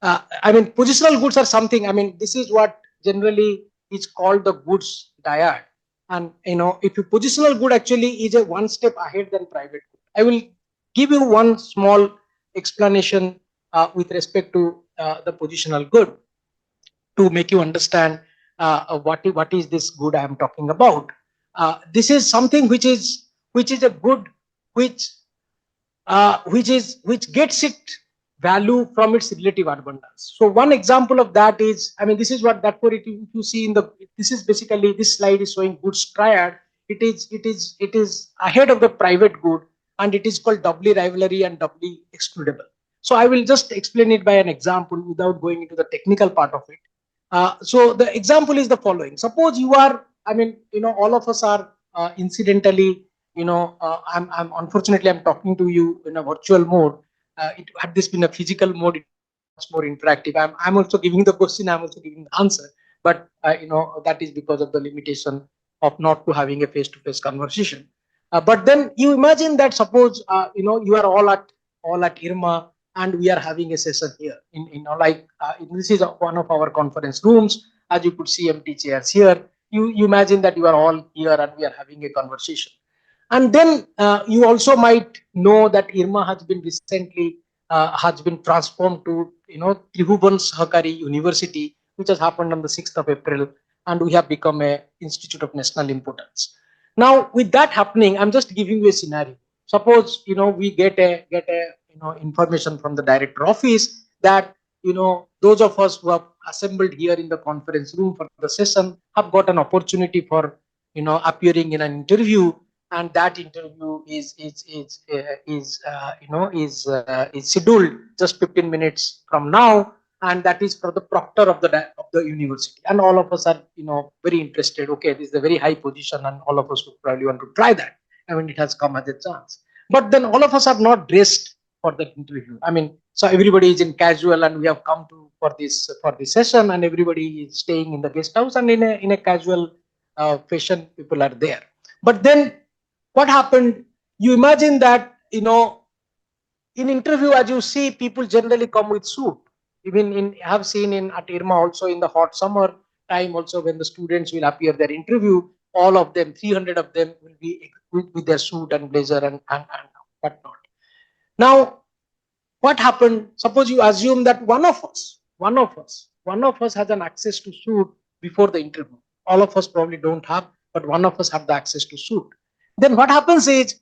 I mean, positional goods are something, I mean, this is what generally is called the goods dyad. And, if you positional good actually is a one step ahead than private good. I will give you one small explanation with respect to the positional good to make you understand what is this good I am talking about. This is something which is a good which which gets it value from its relative abundance. So one example of that is, I mean, this is what that for it. If you see in the, this is basically, this slide is showing goods triad. It is ahead of the private good, and it is called doubly rivalry and doubly excludable. So I will just explain it by an example without going into the technical part of it. So the example is the following. Suppose you are, I mean, all of us are incidentally, I'm unfortunately I'm talking to you in a virtual mode. Had this been a physical mode, it would have been much more interactive. I'm also giving the question, I'm also giving the answer, but that is because of the limitation of not to having a face-to-face conversation. But then you imagine that suppose you are all at IRMA, and we are having a session here in, like this is one of our conference rooms. As you could see, empty chairs here. You imagine that you are all here and we are having a conversation. And then you also might know that IRMA has been transformed to Tribhuvan Sahakari University, which has happened on the 6th of April, and we have become a institute of national importance. Now, with that happening, I'm just giving you a scenario. Suppose we get a information from the director office that those of us who have assembled here in the conference room for the session have got an opportunity for appearing in an interview, and that interview is scheduled just 15 minutes from now, and that is for the proctor of the university, and all of us are very interested. Okay, this is a very high position, and all of us would probably want to try that. I mean, it has come as a chance, but then all of us are not dressed for that interview. I mean, so everybody is in casual, and we have come to for this session, and everybody is staying in the guest house, and in a casual fashion people are there. But then what happened, you imagine that in interview, as you see, people generally come with suit. Even in, I have seen in at IRMA also in the hot summer time also, when the students will appear their interview, all of them, 300 of them will be with their suit and blazer and whatnot. Now, what happened, suppose you assume that one of us has an access to suit before the interview. All of us probably don't have, but one of us have the access to suit. Then what happens is,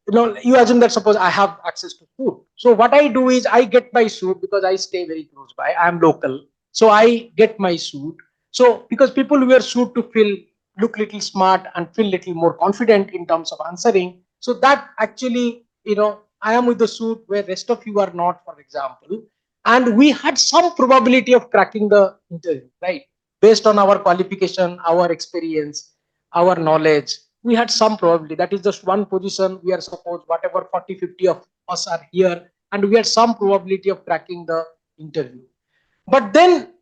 you assume that suppose I have access to suit. So what I do is I get my suit because I stay very close by, I am local, so I get my suit. So because people wear suit to feel, look little smart and feel little more confident in terms of answering, so that actually I am with the suit where rest of you are not, for example, and we had some probability of cracking the interview, right? Based on our qualification, our experience, our knowledge, we had some probability. That is just one position. We are, suppose, whatever 40, 50 of us are here, and we had some probability of cracking the interview. But then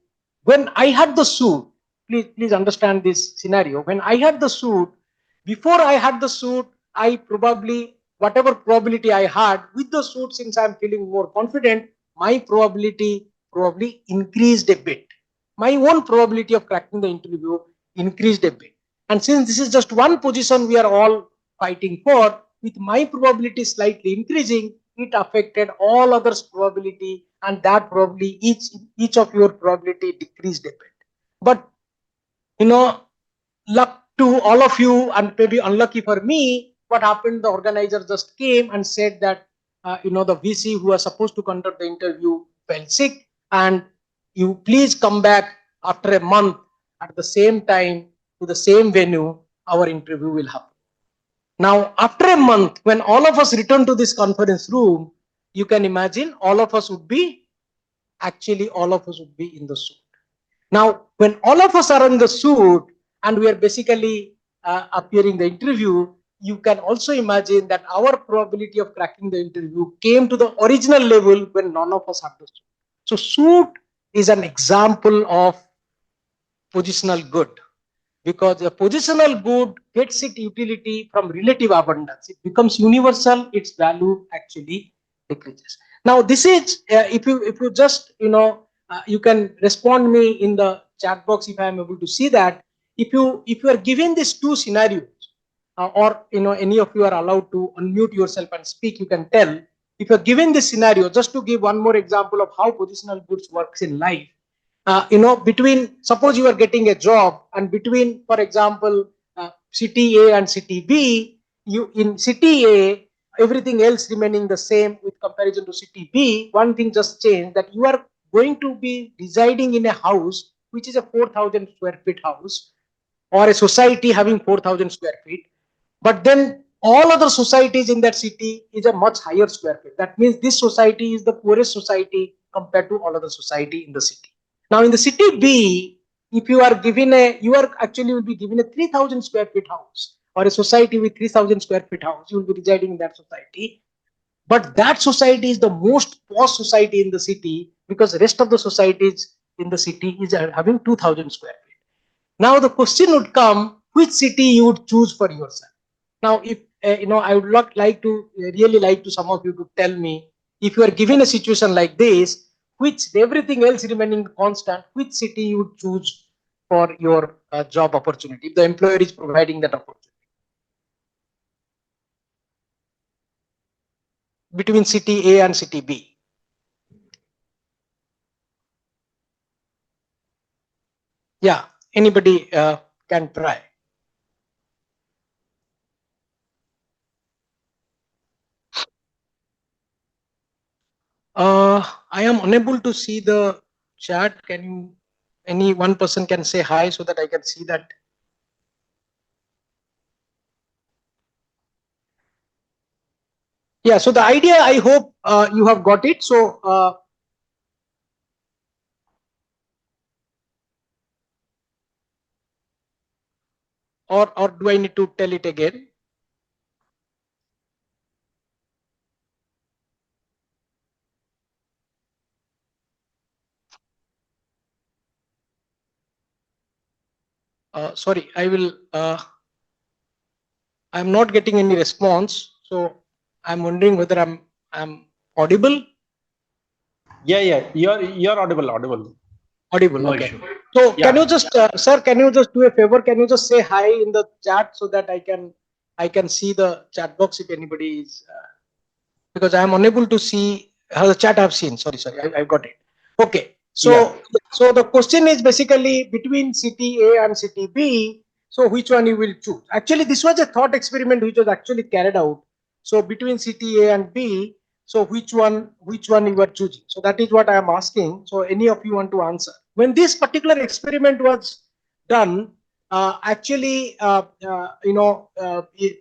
when I had the suit, please understand this scenario. When I had the suit, before I had the suit, I probably, whatever probability I had with the suit, since I'm feeling more confident, my probability probably increased a bit. My own probability of cracking the interview increased a bit. And since this is just one position we are all fighting for, with my probability slightly increasing, it affected all others' probability, and that probably each of your probability decreased a bit. But you know, luck to all of you, and maybe unlucky for me, what happened? The organizer just came and said that the VC who was supposed to conduct the interview fell sick, and you please come back after a month at the same time to the same venue. Our interview will happen. Now, after a month, when all of us return to this conference room, you can imagine all of us would be all of us would be in the suit. Now, when all of us are in the suit and we are basically appearing the interview, you can also imagine that our probability of cracking the interview came to the original level when none of us had the suit. So, suit is an example of positional good, because a positional good gets its utility from relative abundance. It becomes universal, its value actually decreases. Now, this is if you just you can respond me in the chat box if I am able to see that. If you are given these two scenarios, or any of you are allowed to unmute yourself and speak, you can tell. If you are given this scenario, just to give one more example of how positional goods works in life, between, suppose you are getting a job, and between, for example, city A and city B, you in city A, everything else remaining the same with comparison to city B, one thing just changed, that you are going to be residing in a house which is a 4,000 square feet house, or a society having 4,000 square feet, but then all other societies in that city is a much higher square feet. That means this society is the poorest society compared to all other society in the city. Now, in the city B, if you are given you are actually will be given a 3,000 square feet house, or a society with 3,000 square feet house, you will be residing in that society. But that society is the most poor society in the city, because the rest of the societies in the city is having 2,000 square feet. Now the question would come, which city you would choose for yourself? Now, if I would like to really like to some of you to tell me, if you are given a situation like this, which everything else remaining constant, which city you would choose for your job opportunity if the employer is providing that opportunity between city A and city B? Yeah, anybody can try. I am unable to see the chat. Can you, any one person can say hi so that I can see that? Yeah, so the idea, I hope you have got it. So, or do I need to tell it again? Sorry, I will. I'm not getting any response, so I'm wondering whether I'm audible. Yeah. You're audible. Audible. No Okay. issue. So Yeah. can you just, sir? Can you just do a favor? Can you just say hi in the chat so that I can see the chat box if anybody is, because I am unable to see the chat I've seen. Sorry, I got it. Okay. Yeah. So the question is basically between city A and city B. So which one you will choose? Actually, this was a thought experiment which was actually carried out. So between city A and B, so which one you were choosing? So that is what I am asking. So any of you want to answer? When this particular experiment was done, actually,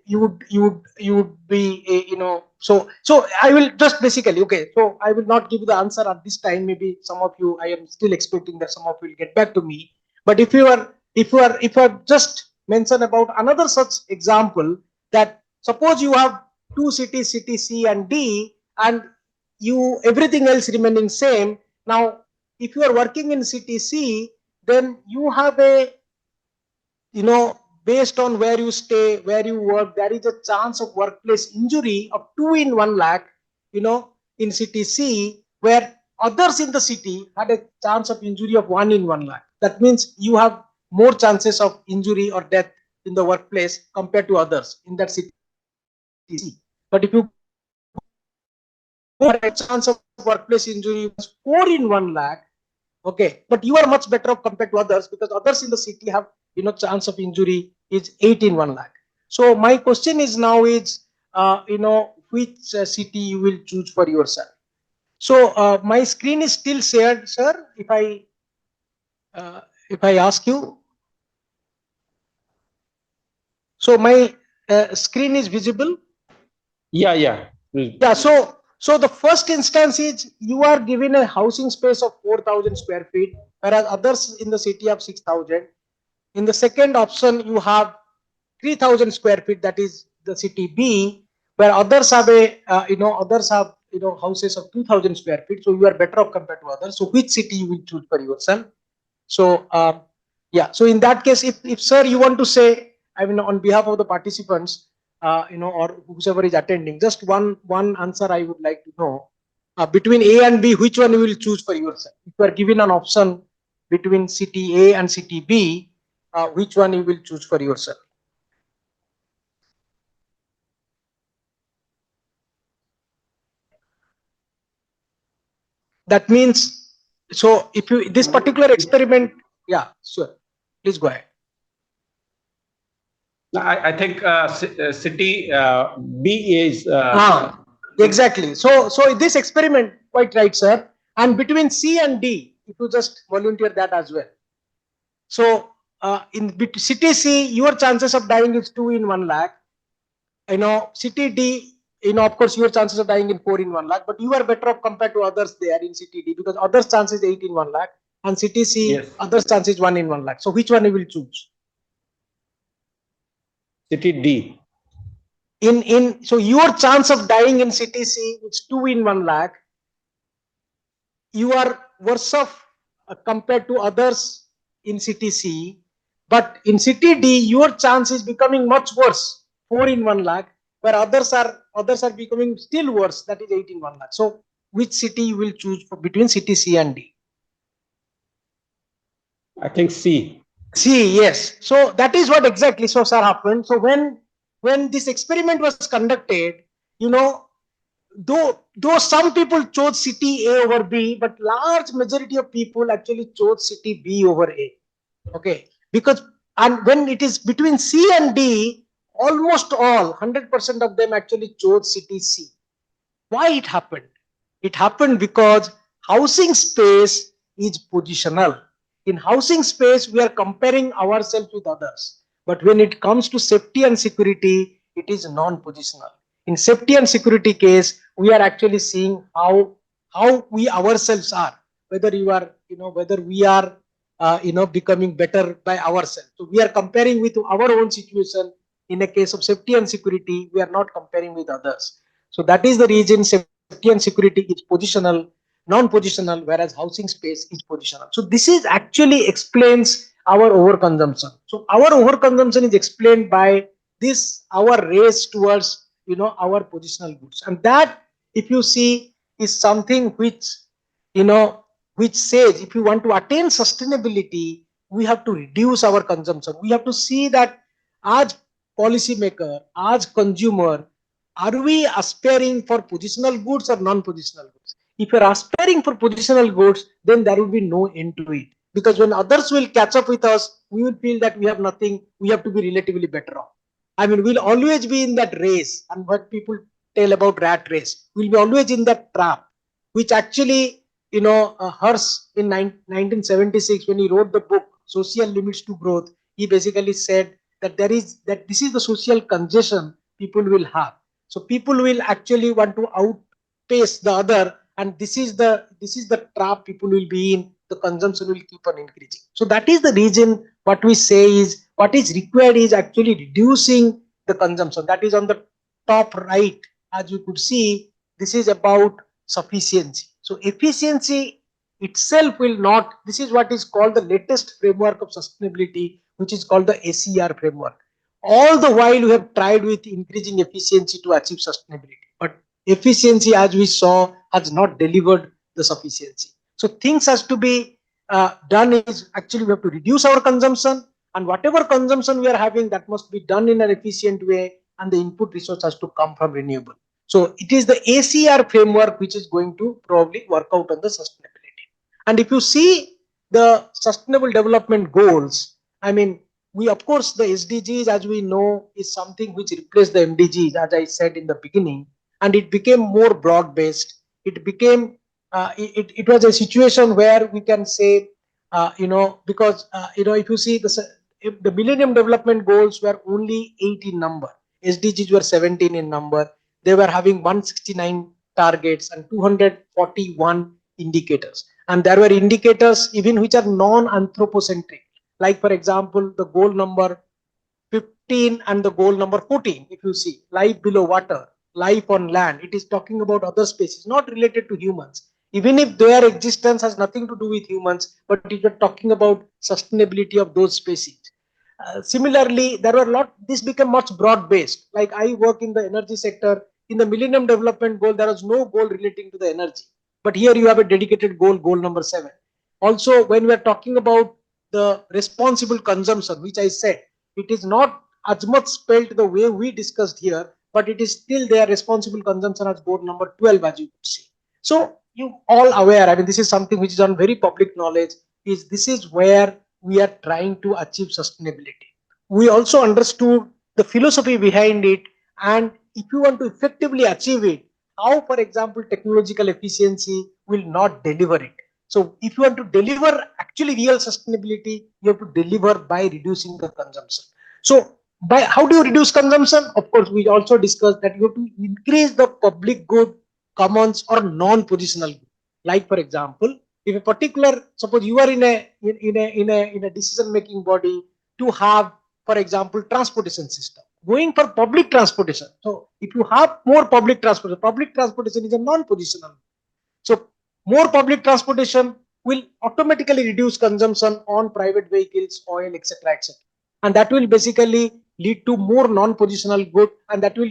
you would be, so I will just basically, okay, so I will not give the answer at this time. Maybe some of you, I am still expecting that some of you will get back to me. But if I just mention about another such example, that suppose you have two cities, city C and D, and you everything else remaining same. Now if you are working in city C, then you have a, based on where you stay, where you work, there is a chance of workplace injury of 2 in 1 lakh, in city C, where others in the city had a chance of injury of 1 in 1 lakh. That means you have more chances of injury or death in the workplace compared to others in that city C. But if you go to city D, where a chance of workplace injury was 4 in 1 lakh, okay, but you are much better off compared to others, because others in the city have, chance of injury is 8 in 1 lakh. So my question is now is, which city you will choose for yourself. So my screen is still shared, sir. Uh, if I ask you, so my screen is visible. Yeah, yeah. Yeah, so the first instance is you are given a housing space of 4,000 square feet, whereas others in the city have 6,000. In the second option, you have 3,000 square feet, that is the city B, where others have houses of 2,000 square feet. So you are better off compared to others. So which city you will choose for yourself? So yeah. So in that case, if sir you want to say, I mean, on behalf of the participants, or whoever is attending, just one answer I would like to know. Between A and B, which one you will choose for yourself? If you are given an option between city A and city B, which one you will choose for yourself? That means, so if you this particular experiment, yeah, sure, please go ahead. I think city B is. Exactly. So this experiment, quite right, sir. And between C and D, if you just volunteer that as well. So in city C, your chances of dying is 2 in 1 lakh. City D, of course, your chances of dying in 4 in 1 lakh, but you are better off compared to others there in city D, because others chances 8 in 1 lakh, and city C, Yes. others chances 1 in 1 lakh. So which one you will choose? City D. So your chance of dying in city C is 2 in 1 lakh. You are worse off compared to others in city C, but in city D, your chance is becoming much worse, 4 in 1 lakh, where others are becoming still worse, that is 8 in 1 lakh. So which city you will choose for between city C and D? I think C. C, yes. So that is what exactly so sir happened. So when this experiment was conducted, you know, though some people chose city A over B, but large majority of people actually chose city B over A. Okay, because and when it is between C and D, almost all 100% of them actually chose city C. Why it happened? It happened because housing space is positional. In housing space, we are comparing ourselves with others. But when it comes to safety and security, it is non-positional. In safety and security case, we are actually seeing how we ourselves are, whether you are, whether we are, becoming better by ourselves. So we are comparing with our own situation. In a case of safety and security, we are not comparing with others. So that is the reason safety and security is positional, non-positional, whereas housing space is positional. So this is actually explains our overconsumption. So our overconsumption is explained by this our race towards our positional goods, and that, if you see, is something you know which says if you want to attain sustainability, we have to reduce our consumption. We have to see that as policymaker, as consumer, are we aspiring for positional goods or non-positional goods? If you're aspiring for positional goods, then there will be no end to it. Because when others will catch up with us, we will feel that we have nothing, we have to be relatively better off. I mean, we'll always be in that race, and what people tell about rat race, we'll be always in that trap, which actually, Hearst in 1976, when he wrote the book Social Limits to Growth, he basically said that this is the social congestion people will have. So people will actually want to outpace the other, and this is the trap people will be in. The consumption will keep on increasing. So that is the reason what we say is what is required is actually reducing the consumption. That is on the top right, as you could see. This is about sufficiency. So efficiency itself will not. This is what is called the latest framework of sustainability, which is called the ACR framework. All the while we have tried with increasing efficiency to achieve sustainability, but efficiency, as we saw, has not delivered the sufficiency. So things has to be done is actually we have to reduce our consumption, and whatever consumption we are having, that must be done in an efficient way, and the input resource has to come from renewable. So it is the ACR framework which is going to probably work out on the sustainability. And if you see the sustainable development goals, I mean, we, of course, the SDGs, as we know, is something which replaced the MDGs, as I said in the beginning, and it became more broad based. It became it was a situation where we can say, because if you see if the Millennium Development Goals were only 8 in number, SDGs were 17 in number. They were having 169 targets and 241 indicators, and there were indicators even which are non-anthropocentric, like for example the goal number 15 and the goal number 14. If you see life below water, life on land, it is talking about other species not related to humans, even if their existence has nothing to do with humans, but it is talking about sustainability of those species. Similarly, there were a lot, this became much broad based. Like I work in the energy sector. In the Millennium Development Goal, there was no goal relating to the energy. But here you have a dedicated goal, goal number 7. Also, when we are talking about the responsible consumption, which I said, it is not as much spelled the way we discussed here, but it is still there, responsible consumption as goal number 12, as you could see. So you all aware, I mean, this is something which is on very public knowledge, is this is where we are trying to achieve sustainability. We also understood the philosophy behind it, and if you want to effectively achieve it, how, for example, technological efficiency will not deliver it. So if you want to deliver actually real sustainability, you have to deliver by reducing the consumption. So by how do you reduce consumption? Of course, we also discussed that you have to increase the public good, commons, or non-positional good. Like for example, if a particular, suppose you are in a decision making body to have, for example, transportation system, going for public transportation. So if you have more public transportation is a non-positional. So more public transportation will automatically reduce consumption on private vehicles, oil, etc., etc. And that will basically lead to more non-positional good, and that will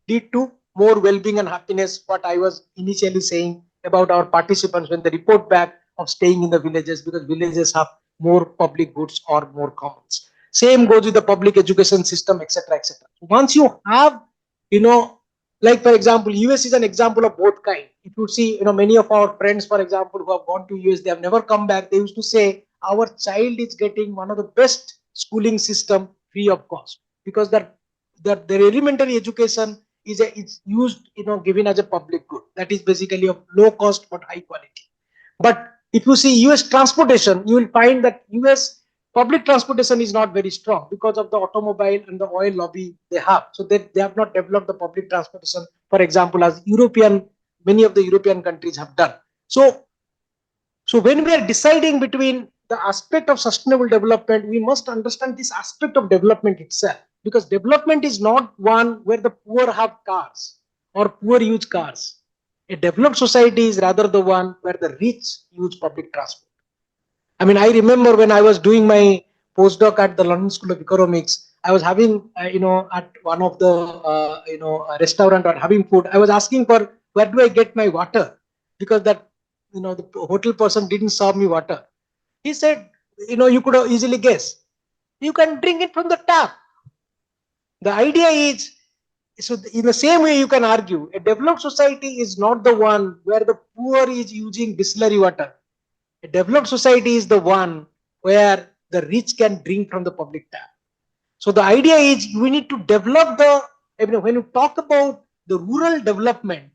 lead to more well-being and happiness. What I was initially saying about our participants when they report back of staying in the villages, because villages have more public goods or more commons. Same goes with the public education system, etc., etc. Once you have, you know, like for example, US is an example of both kind. If you see, many of our friends, for example, who have gone to US, they have never come back. They used to say our child is getting one of the best schooling system free of cost, because their elementary education is used, given as a public good. That is basically of low cost but high quality. But if you see US transportation, you will find that US public transportation is not very strong because of the automobile and the oil lobby they have. So they have not developed the public transportation, for example, as many of the European countries have done. So when we are deciding between the aspect of sustainable development, we must understand this aspect of development itself, because development is not one where the poor have cars or poor use cars. A developed society is rather the one where the rich use public transport. I mean, I remember when I was doing my postdoc at the London School of Economics, I was having, at one of the, restaurant or having food, I was asking for where do I get my water, because that, the hotel person didn't serve me water. He said, you could easily guess, you can drink it from the tap. The idea is, so in the same way, you can argue a developed society is not the one where the poor is using distillery water. A developed society is the one where the rich can drink from the public tap. So the idea is we need to develop when you talk about the rural development,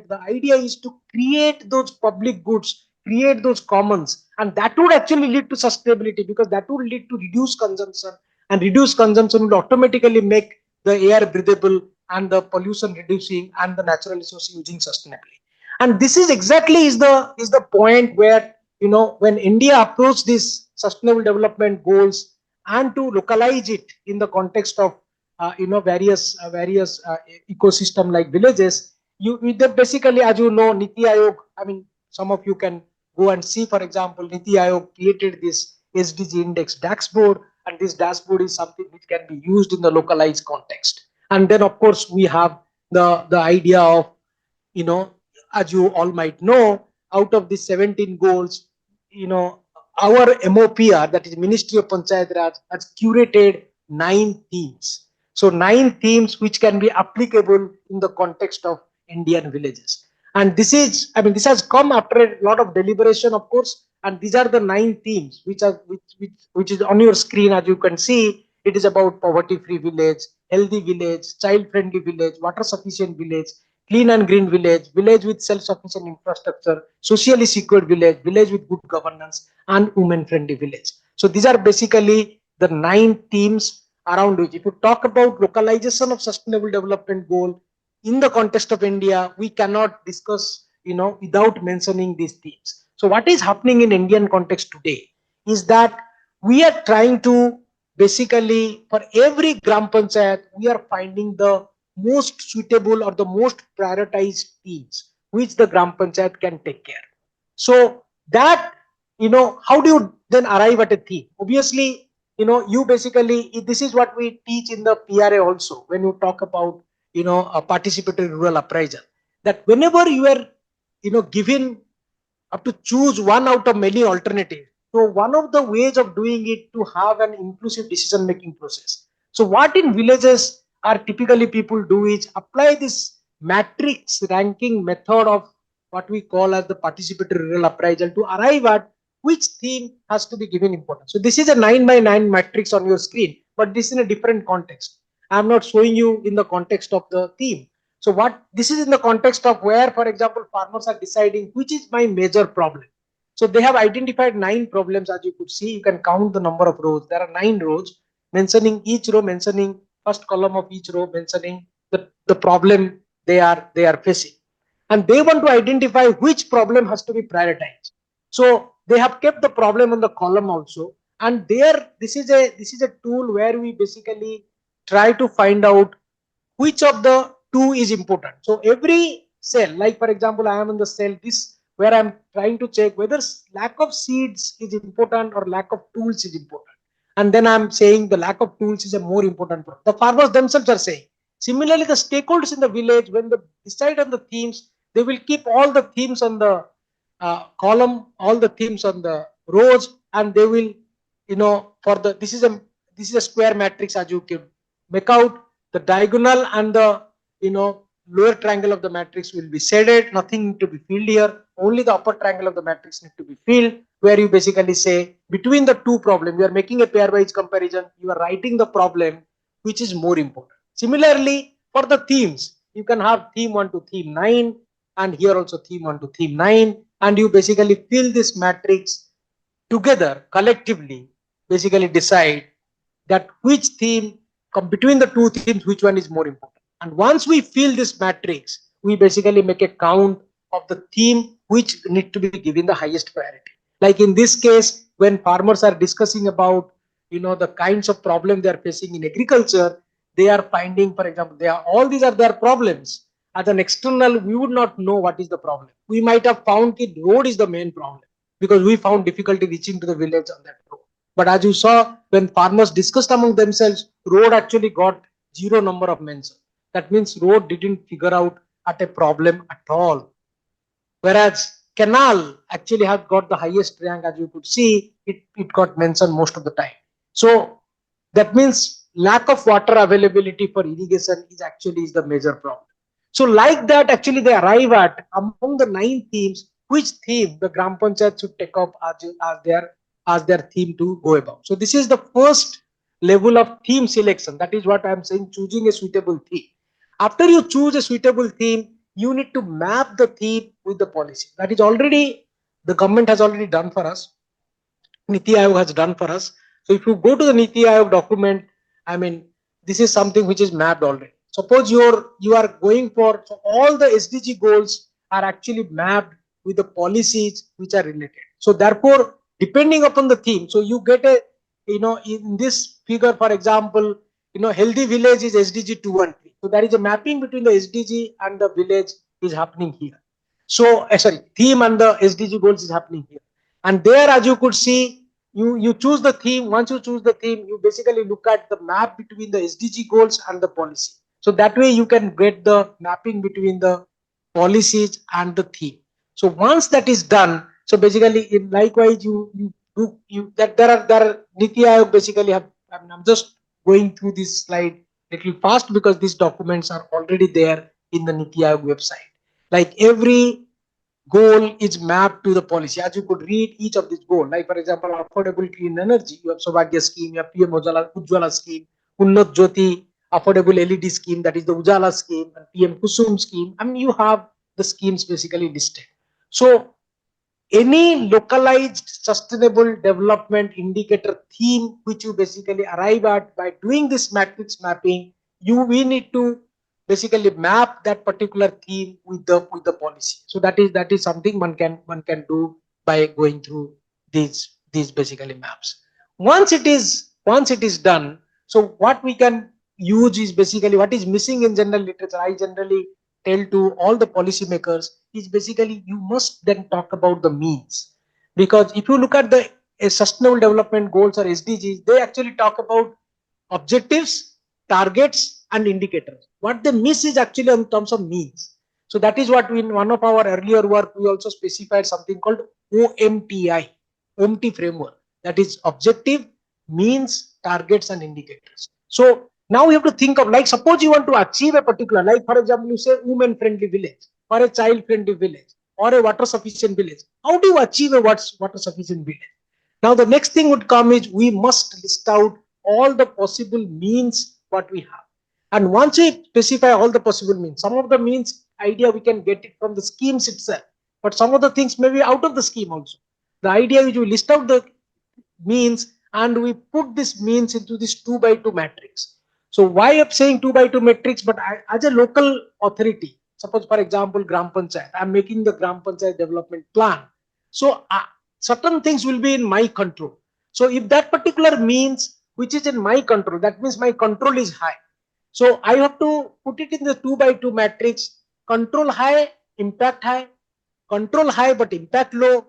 the idea is to create those public goods, create those commons, and that would actually lead to sustainability, because that would lead to reduced consumption, and reduced consumption will automatically make the air breathable and the pollution reducing and the natural resource using sustainably. And this is exactly is the point where, when India approached these sustainable development goals and to localize it in the context of various ecosystem like villages, basically, as you know, Niti Aayog, I mean, some of you can go and see, for example, Niti Aayog created this SDG index dashboard, and this dashboard is something which can be used in the localized context. And then, of course, we have the idea of, you know, as you all might know, out of the 17 goals, you know, our MOPR, that is Ministry of Panchayat Raj, has curated 9 themes. So 9 themes which can be applicable in the context of Indian villages. And this is, I mean, this has come after a lot of deliberation, of course. And these are the 9 themes which are which is on your screen. As you can see, it is about poverty-free village, healthy village, child-friendly village, water-sufficient village, clean and green village, village with self-sufficient infrastructure, socially secure village, village with good governance, and women-friendly village. So these are basically the 9 themes around which, if you talk about localization of sustainable development goal in the context of India, we cannot discuss, without mentioning these themes. So what is happening in Indian context today is that we are trying to basically, for every gram panchayat, we are finding the most suitable or the most prioritized themes which the gram panchayat can take care. So that, how do you then arrive at a theme? Obviously, you basically, this is what we teach in the PRA also, when you talk about, a participatory rural appraisal, that whenever you are, given up to choose one out of many alternatives. So one of the ways of doing it to have an inclusive decision making process. So what in villages are typically people do is apply this matrix ranking method of what we call as the participatory rural appraisal to arrive at which theme has to be given importance. So this is a 9 by 9 matrix on your screen, but this is in a different context. I'm not showing you in the context of the theme. So what this is in the context of where, for example, farmers are deciding which is my major problem. So they have identified 9 problems. As you could see, you can count the number of rows. There are 9 rows, mentioning each row, mentioning first column of each row, mentioning the problem they are facing. And they want to identify which problem has to be prioritized. So they have kept the problem on the column also. And there, this is a tool where we basically try to find out which of the two is important. So every cell, like for example, I am in the cell this, where I'm trying to check whether lack of seeds is important or lack of tools is important. And then I'm saying the lack of tools is a more important problem. The farmers themselves are saying. Similarly, the stakeholders in the village, when they decide on the themes, they will keep all the themes on the column, all the themes on the rows, and they will, for the this is a square matrix, as you can make out. The diagonal and the, lower triangle of the matrix will be shaded. Nothing need to be filled here. Only the upper triangle of the matrix need to be filled, where you basically say between the two problems, you are making a pairwise comparison. You are writing the problem which is more important. Similarly, for the themes, you can have theme 1 to theme 9, and here also theme 1 to theme 9, and you basically fill this matrix together collectively, basically decide that which theme between the two themes, which one is more important. And once we fill this matrix, we basically make a count of the theme which need to be given the highest priority. Like in this case, when farmers are discussing about, the kinds of problem they are facing in agriculture, they are finding, for example, they are all these are their problems. As an external, we would not know what is the problem. We might have found that road is the main problem, because we found difficulty reaching to the village on that road. But as you saw, when farmers discussed among themselves, road actually got zero number of mention. That means road didn't figure out at a problem at all. Whereas canal actually have got the highest rank, as you could see, it got mentioned most of the time. So that means lack of water availability for irrigation is the major problem. So like that, actually they arrive at, among the 9 themes, which theme the Gram Panchayat should take up as their theme to go about. So this is the first level of theme selection. That is what I'm saying, choosing a suitable theme. After you choose a suitable theme, you need to map the theme with the policy. That is already, the government has already done for us. Niti Aayog has done for us. So if you go to the Niti Aayog document, I mean, this is something which is mapped already. Suppose you are going for, so all the SDG goals are actually mapped with the policies which are related. So therefore, depending upon the theme, so you get a, in this figure, for example, healthy village is SDG 2 and 3. So there is a mapping between the SDG and the village is happening here. So, sorry, theme and the SDG goals is happening here. And there, as you could see, you choose the theme. Once you choose the theme, you basically look at the map between the SDG goals and the policy. So that way you can get the mapping between the policies and the theme. So once that is done, so basically in likewise you do you that there are Niti Aayog basically have. I'm just going through this slide little fast because these documents are already there in the Niti Aayog website. Like every goal is mapped to the policy. As you could read each of these goals, like for example, affordable clean energy, you have Saubhagya scheme, you have PM Ujjwala scheme, Unnat Jyoti, affordable LED scheme, that is the Ujala scheme, and PM Kusum scheme. I mean, you have the schemes basically listed. So any localized sustainable development indicator theme which you basically arrive at by doing this matrix mapping, we need to basically map that particular theme with the policy. So that is something one can do by going through these basically maps. Once it is done, so what we can use is basically what is missing in general literature. I generally tell to all the policymakers is basically you must then talk about the means, because if you look at the sustainable development goals or SDGs, they actually talk about objectives, targets, and indicators. What they miss is actually in terms of means. So that is what we, in one of our earlier work, we also specified something called OMTI, OMT framework. That is objective, means, targets, and indicators. So now you have to think of, like, suppose you want to achieve a particular, like for example, you say women friendly village or a child friendly village or a water sufficient village. How do you achieve a water sufficient village? Now the next thing would come is we must list out all the possible means what we have. And once we specify all the possible means, some of the means idea we can get it from the schemes itself, but some of the things may be out of the scheme also. The idea is we list out the means and we put this means into this 2 by 2 matrix. So why I'm saying 2 by 2 matrix, but as a local authority, suppose for example Gram Panchayat, I'm making the Gram Panchayat development plan. So certain things will be in my control. So if that particular means which is in my control, that means my control is high. So I have to put it in the 2 by 2 matrix. Control high, control high but impact low,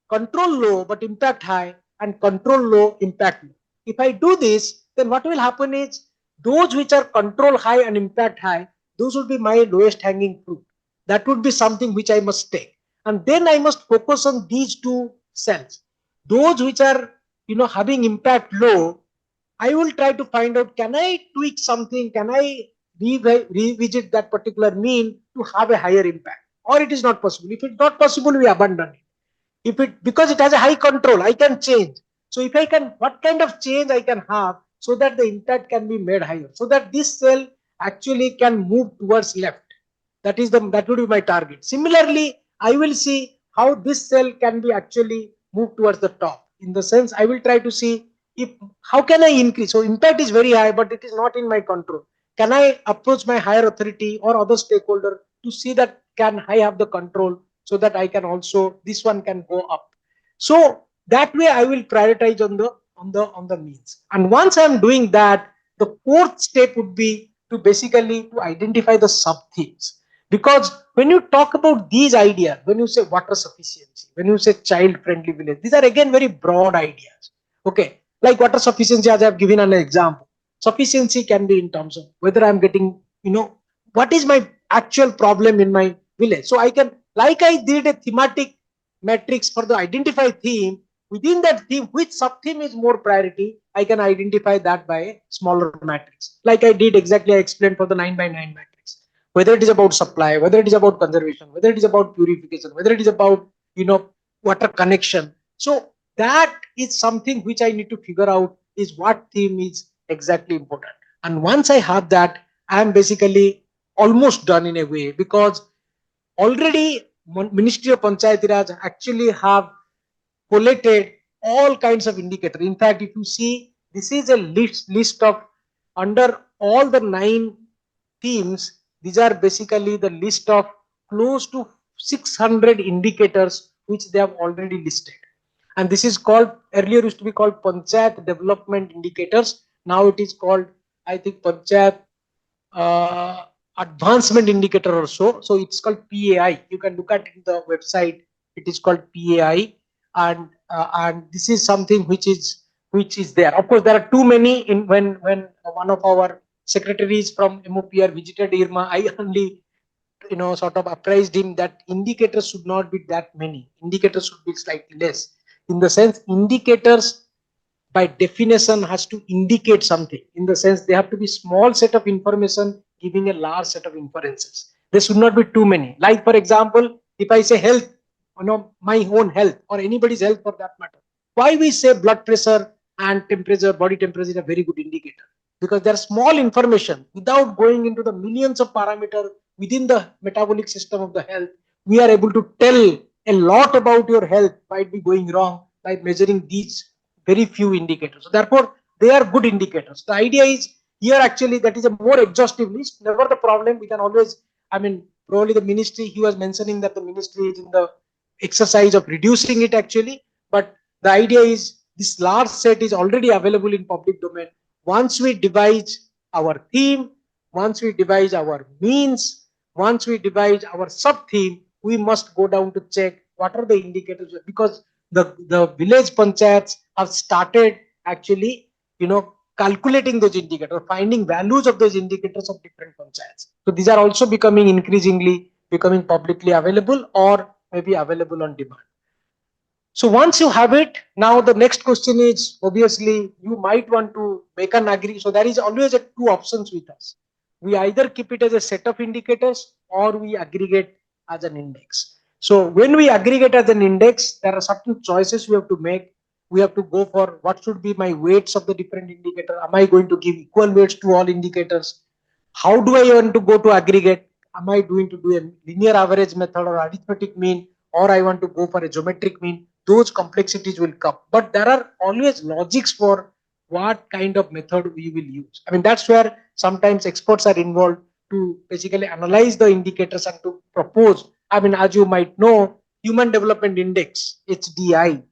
control low but impact high, and control low, impact low. If I do this, then what will happen is those which are control high and impact high, those will be my lowest hanging fruit. That would be something which I must take. And then I must focus on these two cells. Those which are having impact low, I will try to find out, can I tweak something? Can I revisit that particular mean to have a higher impact? Or it is not possible. If it's not possible, we abandon it. If it, because it has a high control, I can change. So if I can, what kind of change I can have so that the impact can be made higher, so that this cell actually can move towards left. That would be my target. Similarly, I will see how this cell can be actually moved towards the top. In the sense, I will try to see if how can I increase. So impact is very high but it is not in my control. Can I approach my higher authority or other stakeholder to see that can I have the control, so that I can also, this one can go up. So that way I will prioritize on the means. And once I'm doing that, the fourth step would be to basically to identify the sub themes. Because when you talk about these ideas, when you say water sufficiency, when you say child friendly village, these are again very broad ideas. Okay, like water sufficiency, as I have given an example, sufficiency can be in terms of whether I'm getting, what is my actual problem in my village. So I can, like I did a thematic matrix for the identify theme, within that theme which sub theme is more priority, I can identify that by a smaller matrix, like I did exactly, I explained for the 9 by 9 matrix. Whether it is about supply, whether it is about conservation, whether it is about purification, whether it is about water connection. So that is something which I need to figure out is what theme is exactly important. And once I have that, I am basically almost done in a way, because already Ministry of Panchayati Raj actually have collated all kinds of indicators. In fact, if you see, this is a list of, under all the 9 themes, these are basically the list of close to 600 indicators which they have already listed. And this is called, earlier used to be called Panchayat Development Indicators. Now it is called, I think, Panchayat advancement indicator or so. So it's called PAI. You can look at in the website. It is called PAI, and this is something which is there. Of course, there are too many. In when one of our secretaries from MOPR visited IRMA, I only sort of apprised him that indicators should not be that many. Indicators should be slightly less. In the sense, indicators by definition has to indicate something, in the sense they have to be small set of information giving a large set of inferences. There should not be too many. Like for example, if I say health, my own health or anybody's health for that matter, why we say blood pressure and temperature, body temperature is a very good indicator, because there are small information without going into the millions of parameters within the metabolic system of the health. We are able to tell a lot about your health might be going wrong by measuring these very few indicators. So therefore, they are good indicators. The idea is here actually that is a more exhaustive list. Never the problem. We can always, probably the ministry, he was mentioning that the ministry is in the exercise of reducing it actually. But the idea is this large set is already available in public domain. Once we devise our theme, once we devise our means, once we devise our sub theme, we must go down to check what are the indicators, because the village panchayats have started actually calculating those indicators, finding values of those indicators of different panchayats. So these are also becoming increasingly becoming publicly available or maybe available on demand. So once you have it, now the next question is obviously you might want to make an agree. So there is always two options with us. We either keep it as a set of indicators or we aggregate as an index. So when we aggregate as an index, there are certain choices we have to make. We have to go for what should be my weights of the different indicator. Am I going to give equal weights to all indicators? How do I want to go to aggregate? Am I going to do a linear average method or arithmetic mean, or I want to go for a geometric mean? Those complexities will come, but there are always logics for what kind of method we will use. That's where sometimes experts are involved to basically analyze the indicators and to propose. As you might know, Human Development Index, HDI,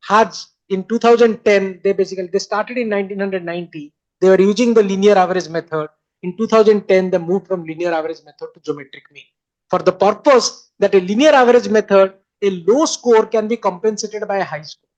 has in 2010, they started in 1990. They were using the linear average method. In 2010, they moved from linear average method to geometric mean, for the purpose that a linear average method, a low score can be compensated by a high score.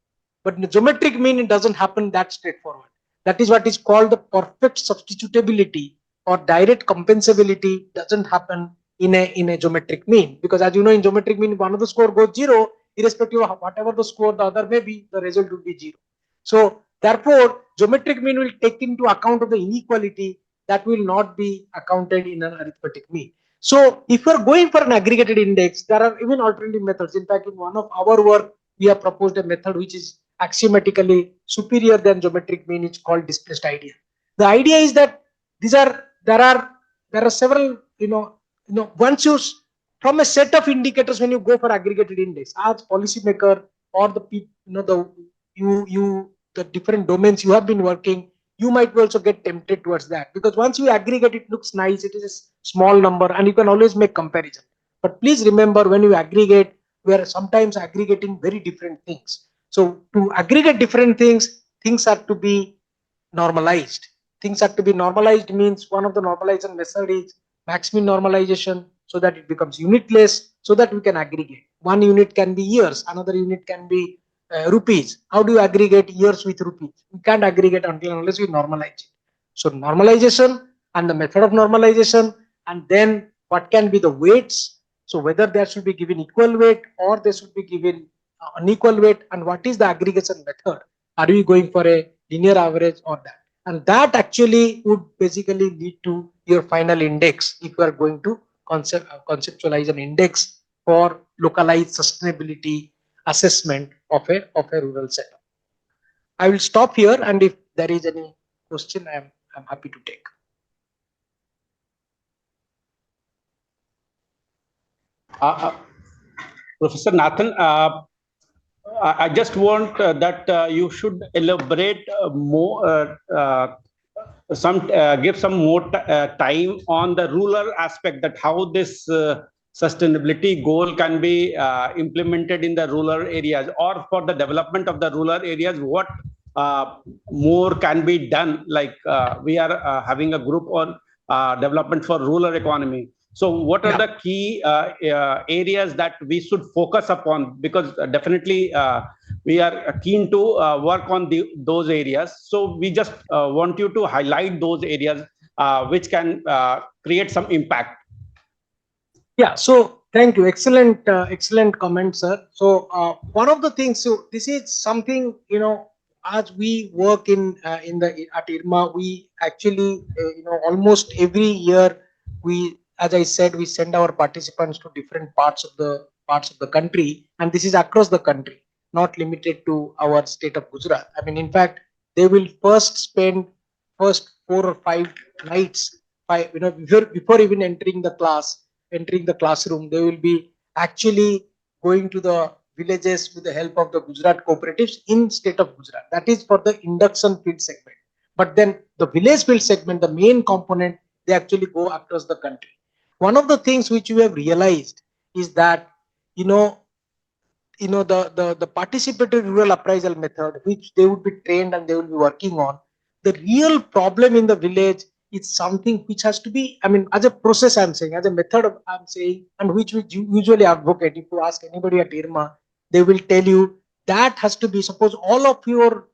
But in the geometric mean, it doesn't happen that straightforward. That is what is called the perfect substitutability or direct compensability doesn't happen in a geometric mean, because as you know, in geometric mean, one of the score goes zero, irrespective of whatever the score the other may be, the result will be zero. So therefore, geometric mean will take into account of the inequality that will not be accounted in an arithmetic mean. So if you are going for an aggregated index, there are even alternative methods. In fact, in one of our work, we have proposed a method which is axiomatically superior than geometric mean. It's called displaced idea. The idea is that there are several, once you from a set of indicators, when you go for aggregated index as policymaker or the people, the different domains you have been working, you might also get tempted towards that, because once you aggregate, it looks nice, it is a small number and you can always make comparison. But please remember, when you aggregate, we are sometimes aggregating very different things. So to aggregate different things are to be normalized. Things are to be normalized means one of the normalization method is max mean normalization, so that it becomes unitless, so that we can aggregate. One unit can be years, another unit can be rupees. How do you aggregate years with rupees? We can't aggregate until unless we normalize it. So normalization and the method of normalization, and then what can be the weights. So whether there should be given equal weight or they should be given unequal weight, and what is the aggregation method? Are we going for a linear average or that? And that actually would basically lead to your final index if you are going to conceptualize an index for localized sustainability assessment of a rural setup. I will stop here, and if there is any question, I'm happy to take. Professor Nathan, I just want that you should elaborate more, give some more time on the rural aspect, that how this sustainability goal can be implemented in the rural areas, or for the development of the rural areas, what more can be done. Like we are having a group on development for rural economy. So what are the key areas that we should focus upon? Because definitely we are keen to work on those areas. So we just want you to highlight those areas which can create some impact. Yeah, so thank you. Excellent, excellent comment, sir. So one of the things, so this is something, as we work in the at IRMA, we actually almost every year we, as I said, we send our participants to different parts of the country, and this is across the country, not limited to our state of Gujarat. I mean, in fact, they will first spend first 4 or 5 nights, before even entering the classroom. They will be actually going to the villages with the help of the Gujarat cooperatives in state of Gujarat. That is for the induction field segment. But then the village field segment, the main component, they actually go across the country. One of the things which we have realized is that, you know, the participatory rural appraisal method, which they would be trained and they will be working on, the real problem in the village is something which has to be, I mean, as a process I'm saying, as a method I'm saying, and which we usually advocate. If you ask anybody at IRMA, they will tell you that has to be, suppose all of your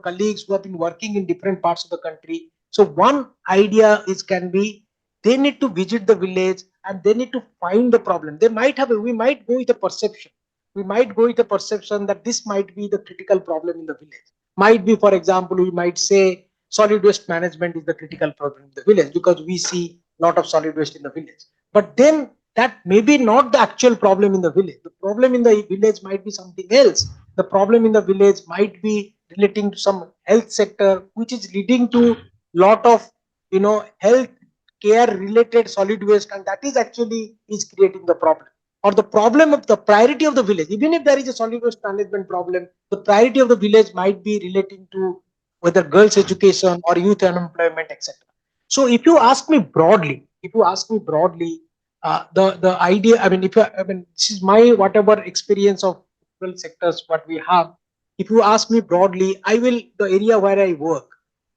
colleagues who have been working in different parts of the country. So one idea is can be, they need to visit the village and they need to find the problem. They might have we might go with a perception, we might go with a perception that this might be the critical problem in the village. Might be, for example, we might say solid waste management is the critical problem in the village because we see a lot of solid waste in the village. But then that may be not the actual problem in the village. The problem in the village might be something else. The problem in the village might be relating to some health sector, which is leading to lot of health care related solid waste, and that is actually is creating the problem, or the problem of the priority of the village. Even if there is a solid waste management problem, the priority of the village might be relating to whether girls education or youth unemployment, etc. So if you ask me broadly, the idea, I mean, I mean, this is my whatever experience of rural sectors what we have. If you ask me broadly, I will, the area where I work,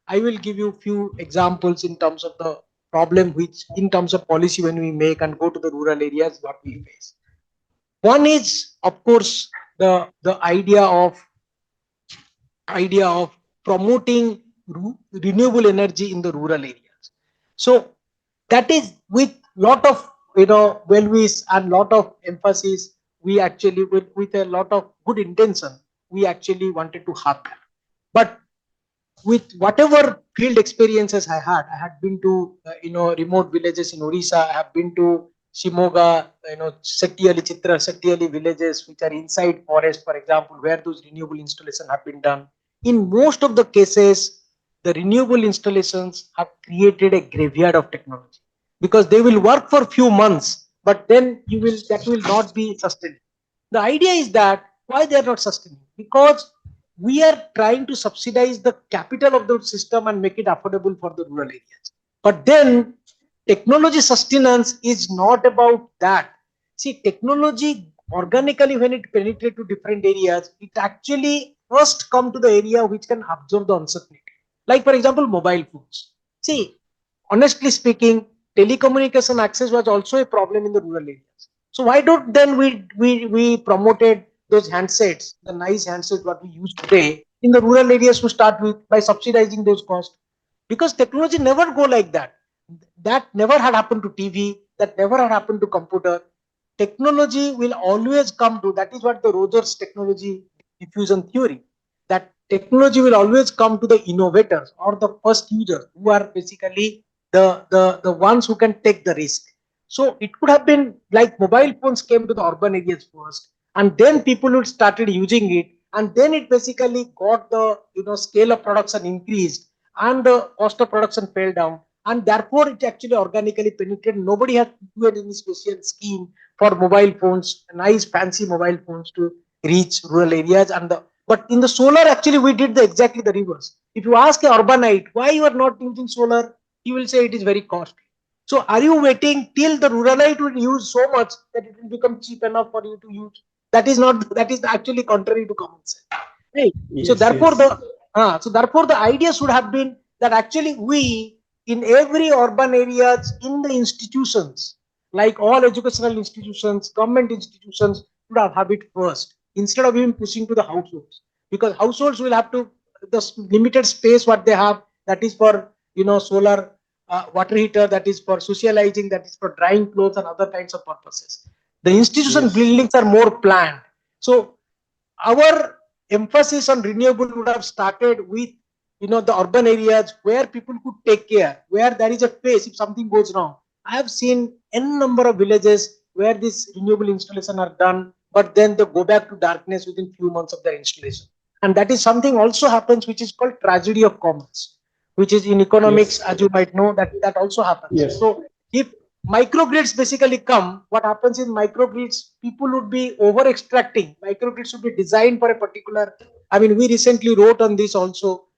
I will give you few examples in terms of the problem which in terms of policy when we make and go to the rural areas what we face. One is, of course, the idea of promoting renewable energy in the rural areas. So that is with lot of well wish and lot of emphasis. We actually, with a lot of good intention, we actually wanted to have that. But with whatever field experiences I had been to remote villages in Orissa. I have been to Shimoga, Settiali, Chitra, Settiali villages which are inside forest, for example, where those renewable installations have been done. In most of the cases, the renewable installations have created a graveyard of technology because they will work for few months, but then that will not be sustained. The idea is that why they are not sustaining, because we are trying to subsidize the capital of the system and make it affordable for the rural areas. But then technology sustenance is not about that. See, technology organically, when it penetrates to different areas, it actually first come to the area which can absorb the uncertainty. Like, for example, mobile phones. See, honestly speaking, telecommunication access was also a problem in the rural areas. So why don't then we promoted those handsets, the nice handsets what we use today in the rural areas to start with by subsidizing those costs? Because technology never go like that. That never had happened to TV. That never had happened to computer. Technology will always come to. That is what the Rogers technology diffusion theory. That technology will always come to the innovators or the first users who are basically the ones who can take the risk. So it could have been like mobile phones came to the urban areas first, and then people would started using it, and then it basically got the scale of production increased, and the cost of production fell down, and therefore it actually organically penetrated. Nobody had to do any special scheme for mobile phones, nice fancy mobile phones to reach rural areas. But in the solar, actually, we did the exactly the reverse. If you ask a urbanite why you are not using solar, he will say it is very costly. So are you waiting till the ruralite will use so much that it will become cheap enough for you to use? That is not. That is actually contrary to common sense, right? So Yes, therefore yes. the idea should have been that actually we in every urban areas, in the institutions, like all educational institutions, government institutions should have it first instead of even pushing to the households, because households will have to the limited space what they have, that is for solar water heater, that is for socializing, that is for drying clothes and other kinds of purposes. The institution Yes. buildings are more planned. So our emphasis on renewable would have started with the urban areas where people could take care, where there is a phase if something goes wrong. I have seen n number of villages where this renewable installation are done, but then they go back to darkness within few months of their installation. And that is something also happens, which is called tragedy of commons, which is in economics, Yes. as you might know, that also happens. Yes. So if microgrids basically come, what happens in microgrids, people would be over extracting. Microgrids should be designed for a particular, I mean, we recently wrote on this also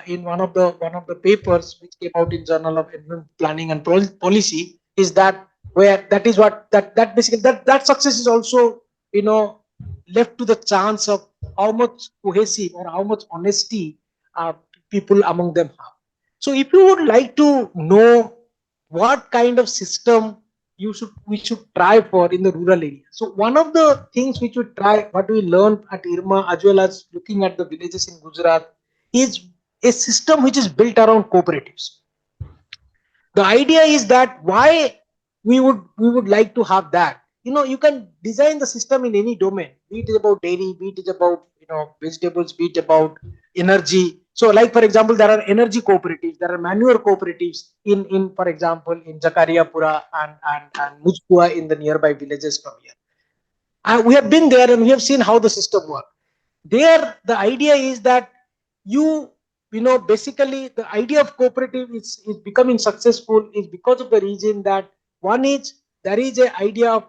in one of the papers which came out in Journal of Environment Planning and Policy, is that where that is what that basically that success is also you know left to the chance of how much cohesive or how much honesty people among them have. So if you would like to know what kind of system we should try for in the rural area. So one of the things which we try, what we learned at IRMA as well as looking at the villages in Gujarat, is a system which is built around cooperatives. The idea is that why we would like to have that. You can design the system in any domain, be it about dairy, be it about vegetables, be it about energy. So like for example, there are energy cooperatives, there are manure cooperatives in for example in Jakariapura and Mujpua in the nearby villages from here. We have been there and we have seen how the system works. There the idea is that you basically the idea of cooperative is becoming successful is because of the reason that one is there is a idea of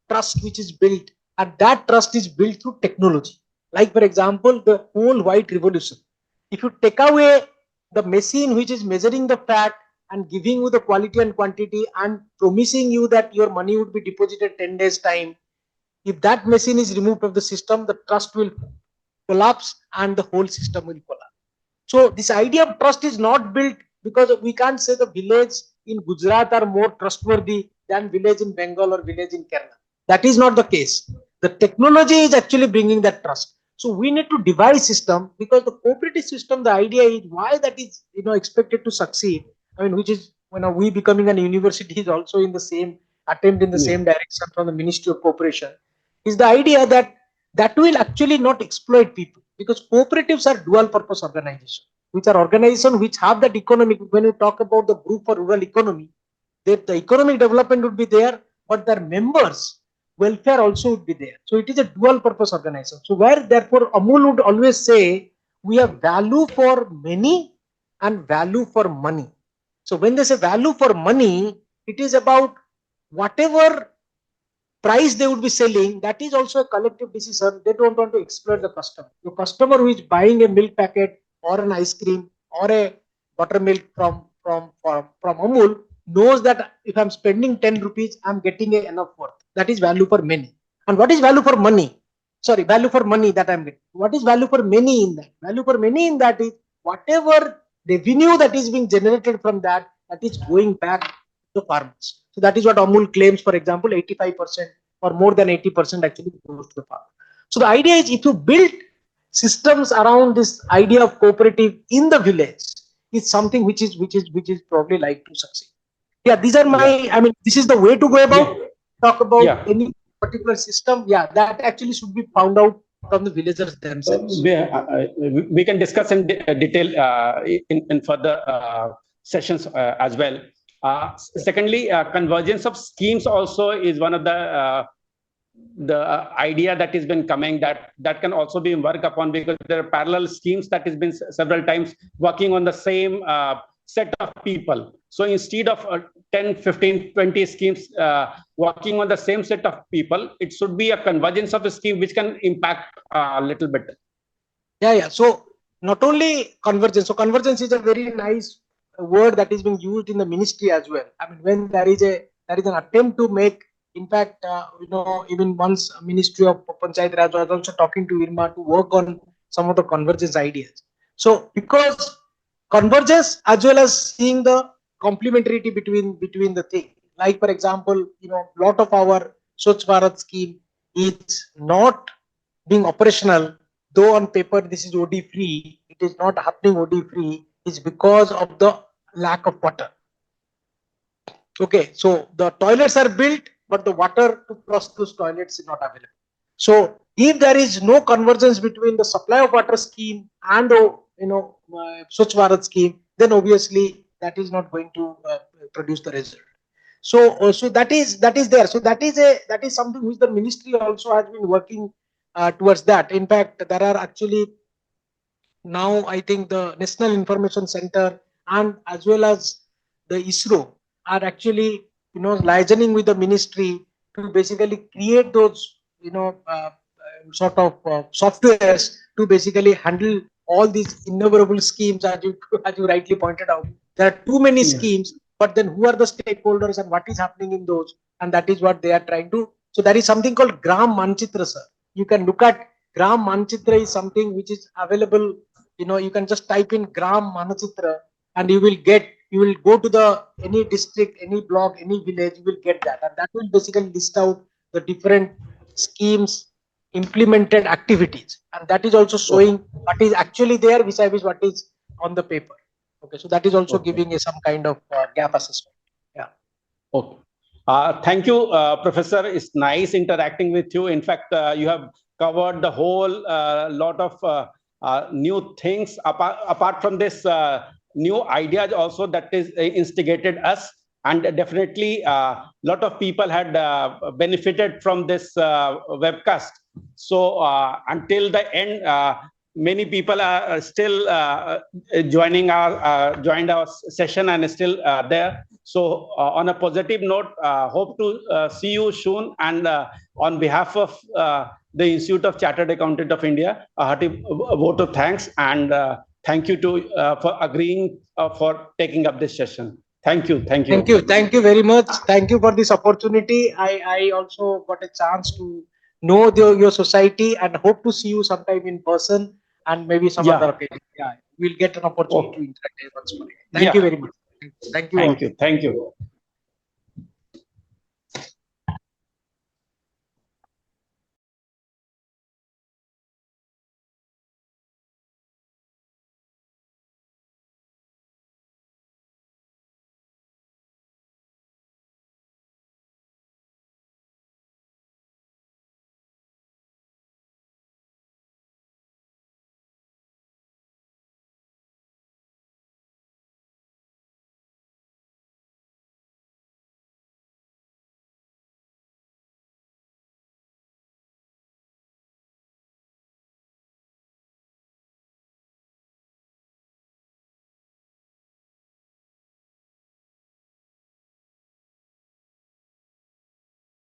trust which is built, and that trust is built through technology. Like for example, the whole white revolution, if you take away the machine which is measuring the fat and giving you the quality and quantity and promising you that your money would be deposited 10 days time, if that machine is removed of the system, the trust will collapse and the whole system will collapse. So this idea of trust is not built, because we can't say the village in Gujarat are more trustworthy than village in Bengal or village in Kerala. That is not the case. The technology is actually bringing that trust. So we need to devise system, because the cooperative system, the idea is why that is expected to succeed. I mean, which is we becoming an university is also in the same attempt in the Yeah. same direction from the Ministry of Cooperation, is the idea that that will actually not exploit people, because cooperatives are dual purpose organizations, which are organizations which have that economic. When you talk about the group for rural economy, that the economic development would be there, but their members welfare also would be there. So it is a dual purpose organization. So where therefore Amul would always say we have value for many and value for money. So when they say value for money, it is about whatever price they would be selling, that is also a collective decision. They don't want to exploit the customer. The customer who is buying a milk packet or an ice cream or a buttermilk from Amul knows that if I'm spending 10 rupees, I'm getting a enough worth. That is value for many. And what is value for money? Sorry, value for money that I'm getting. What is value for many in that? Value for many in that is whatever revenue that is being generated from that, that is going back to farmers. So that is what Amul claims, for example, 85% or more than 80% actually goes to the farmer. So the idea is if you build systems around this idea of cooperative in the village, is something which is probably like to succeed. Yeah, these are Yeah. my, I mean, this is the way to go Yeah. about talk about Yeah. any particular system. Yeah, that actually should be found out from the villagers Uh, themselves. we can discuss in detail in further sessions as well. Secondly, convergence of schemes also is one of the idea that has been coming, that can also be worked upon, because there are parallel schemes that has been several times working on the same set of people. So instead of 10, 15, 20 schemes working on the same set of people, it should be a convergence of a scheme which can impact a little bit. Yeah. So not only convergence. So convergence is a very nice word that is being used in the ministry as well. I mean, when there is an attempt to make, in fact, even once Ministry of Panchayat Raj was also talking to IRMA to work on some of the convergence ideas. So because convergence as well as seeing the complementarity between the thing. Like for example, lot of our Swachh Bharat scheme is not being operational, though on paper this is OD free. It is not happening OD free. Is because of the lack of water. Okay, so the toilets are built, but the water to flush those toilets is not available. So if there is no convergence between the supply of water scheme and the Swachh Bharat scheme, then obviously that is not going to produce the result. So that is there. So that is something which the ministry also has been working towards that. In fact, there are actually now I think the National Information Center and as well as the ISRO are actually liaising with the ministry to basically create those sort of softwares to basically handle all these innumerable schemes as you rightly pointed out. There are too many Yes. schemes, but then who are the stakeholders and what is happening in those, and that is what they are trying to. So there is something called Gram Manchitra, sir. You can look at Gram Manchitra is something which is available. You can just type in Gram Manchitra and you will go to the any district, any block, any village, you will get that, and that will basically list out the different schemes, implemented activities, and that is also Okay. showing what is actually there vis-a-vis what is on the paper. Okay, so that is also Okay. giving a some kind of gap assessment. Yeah. Okay. Thank you, Professor. It's nice interacting with you. In fact, you have covered the whole lot of new things. Apart from this, new ideas also that is instigated us, and definitely a lot of people had benefited from this webcast. So until the end, many people are still joined our session and still there. So on a positive note, hope to see you soon. And on behalf of the Institute of Chartered Accountant of India, a hearty vote of thanks, and thank you to for agreeing for taking up this session. Thank you. Thank you. Thank you very much. Thank you for this opportunity. I also got a chance to know your society and hope to see you sometime in person and maybe some other Yeah. occasion. Yeah, we'll get an opportunity to Okay. interact once more. Thank you Yeah. very much. Thank you all. Thank you. Thank you.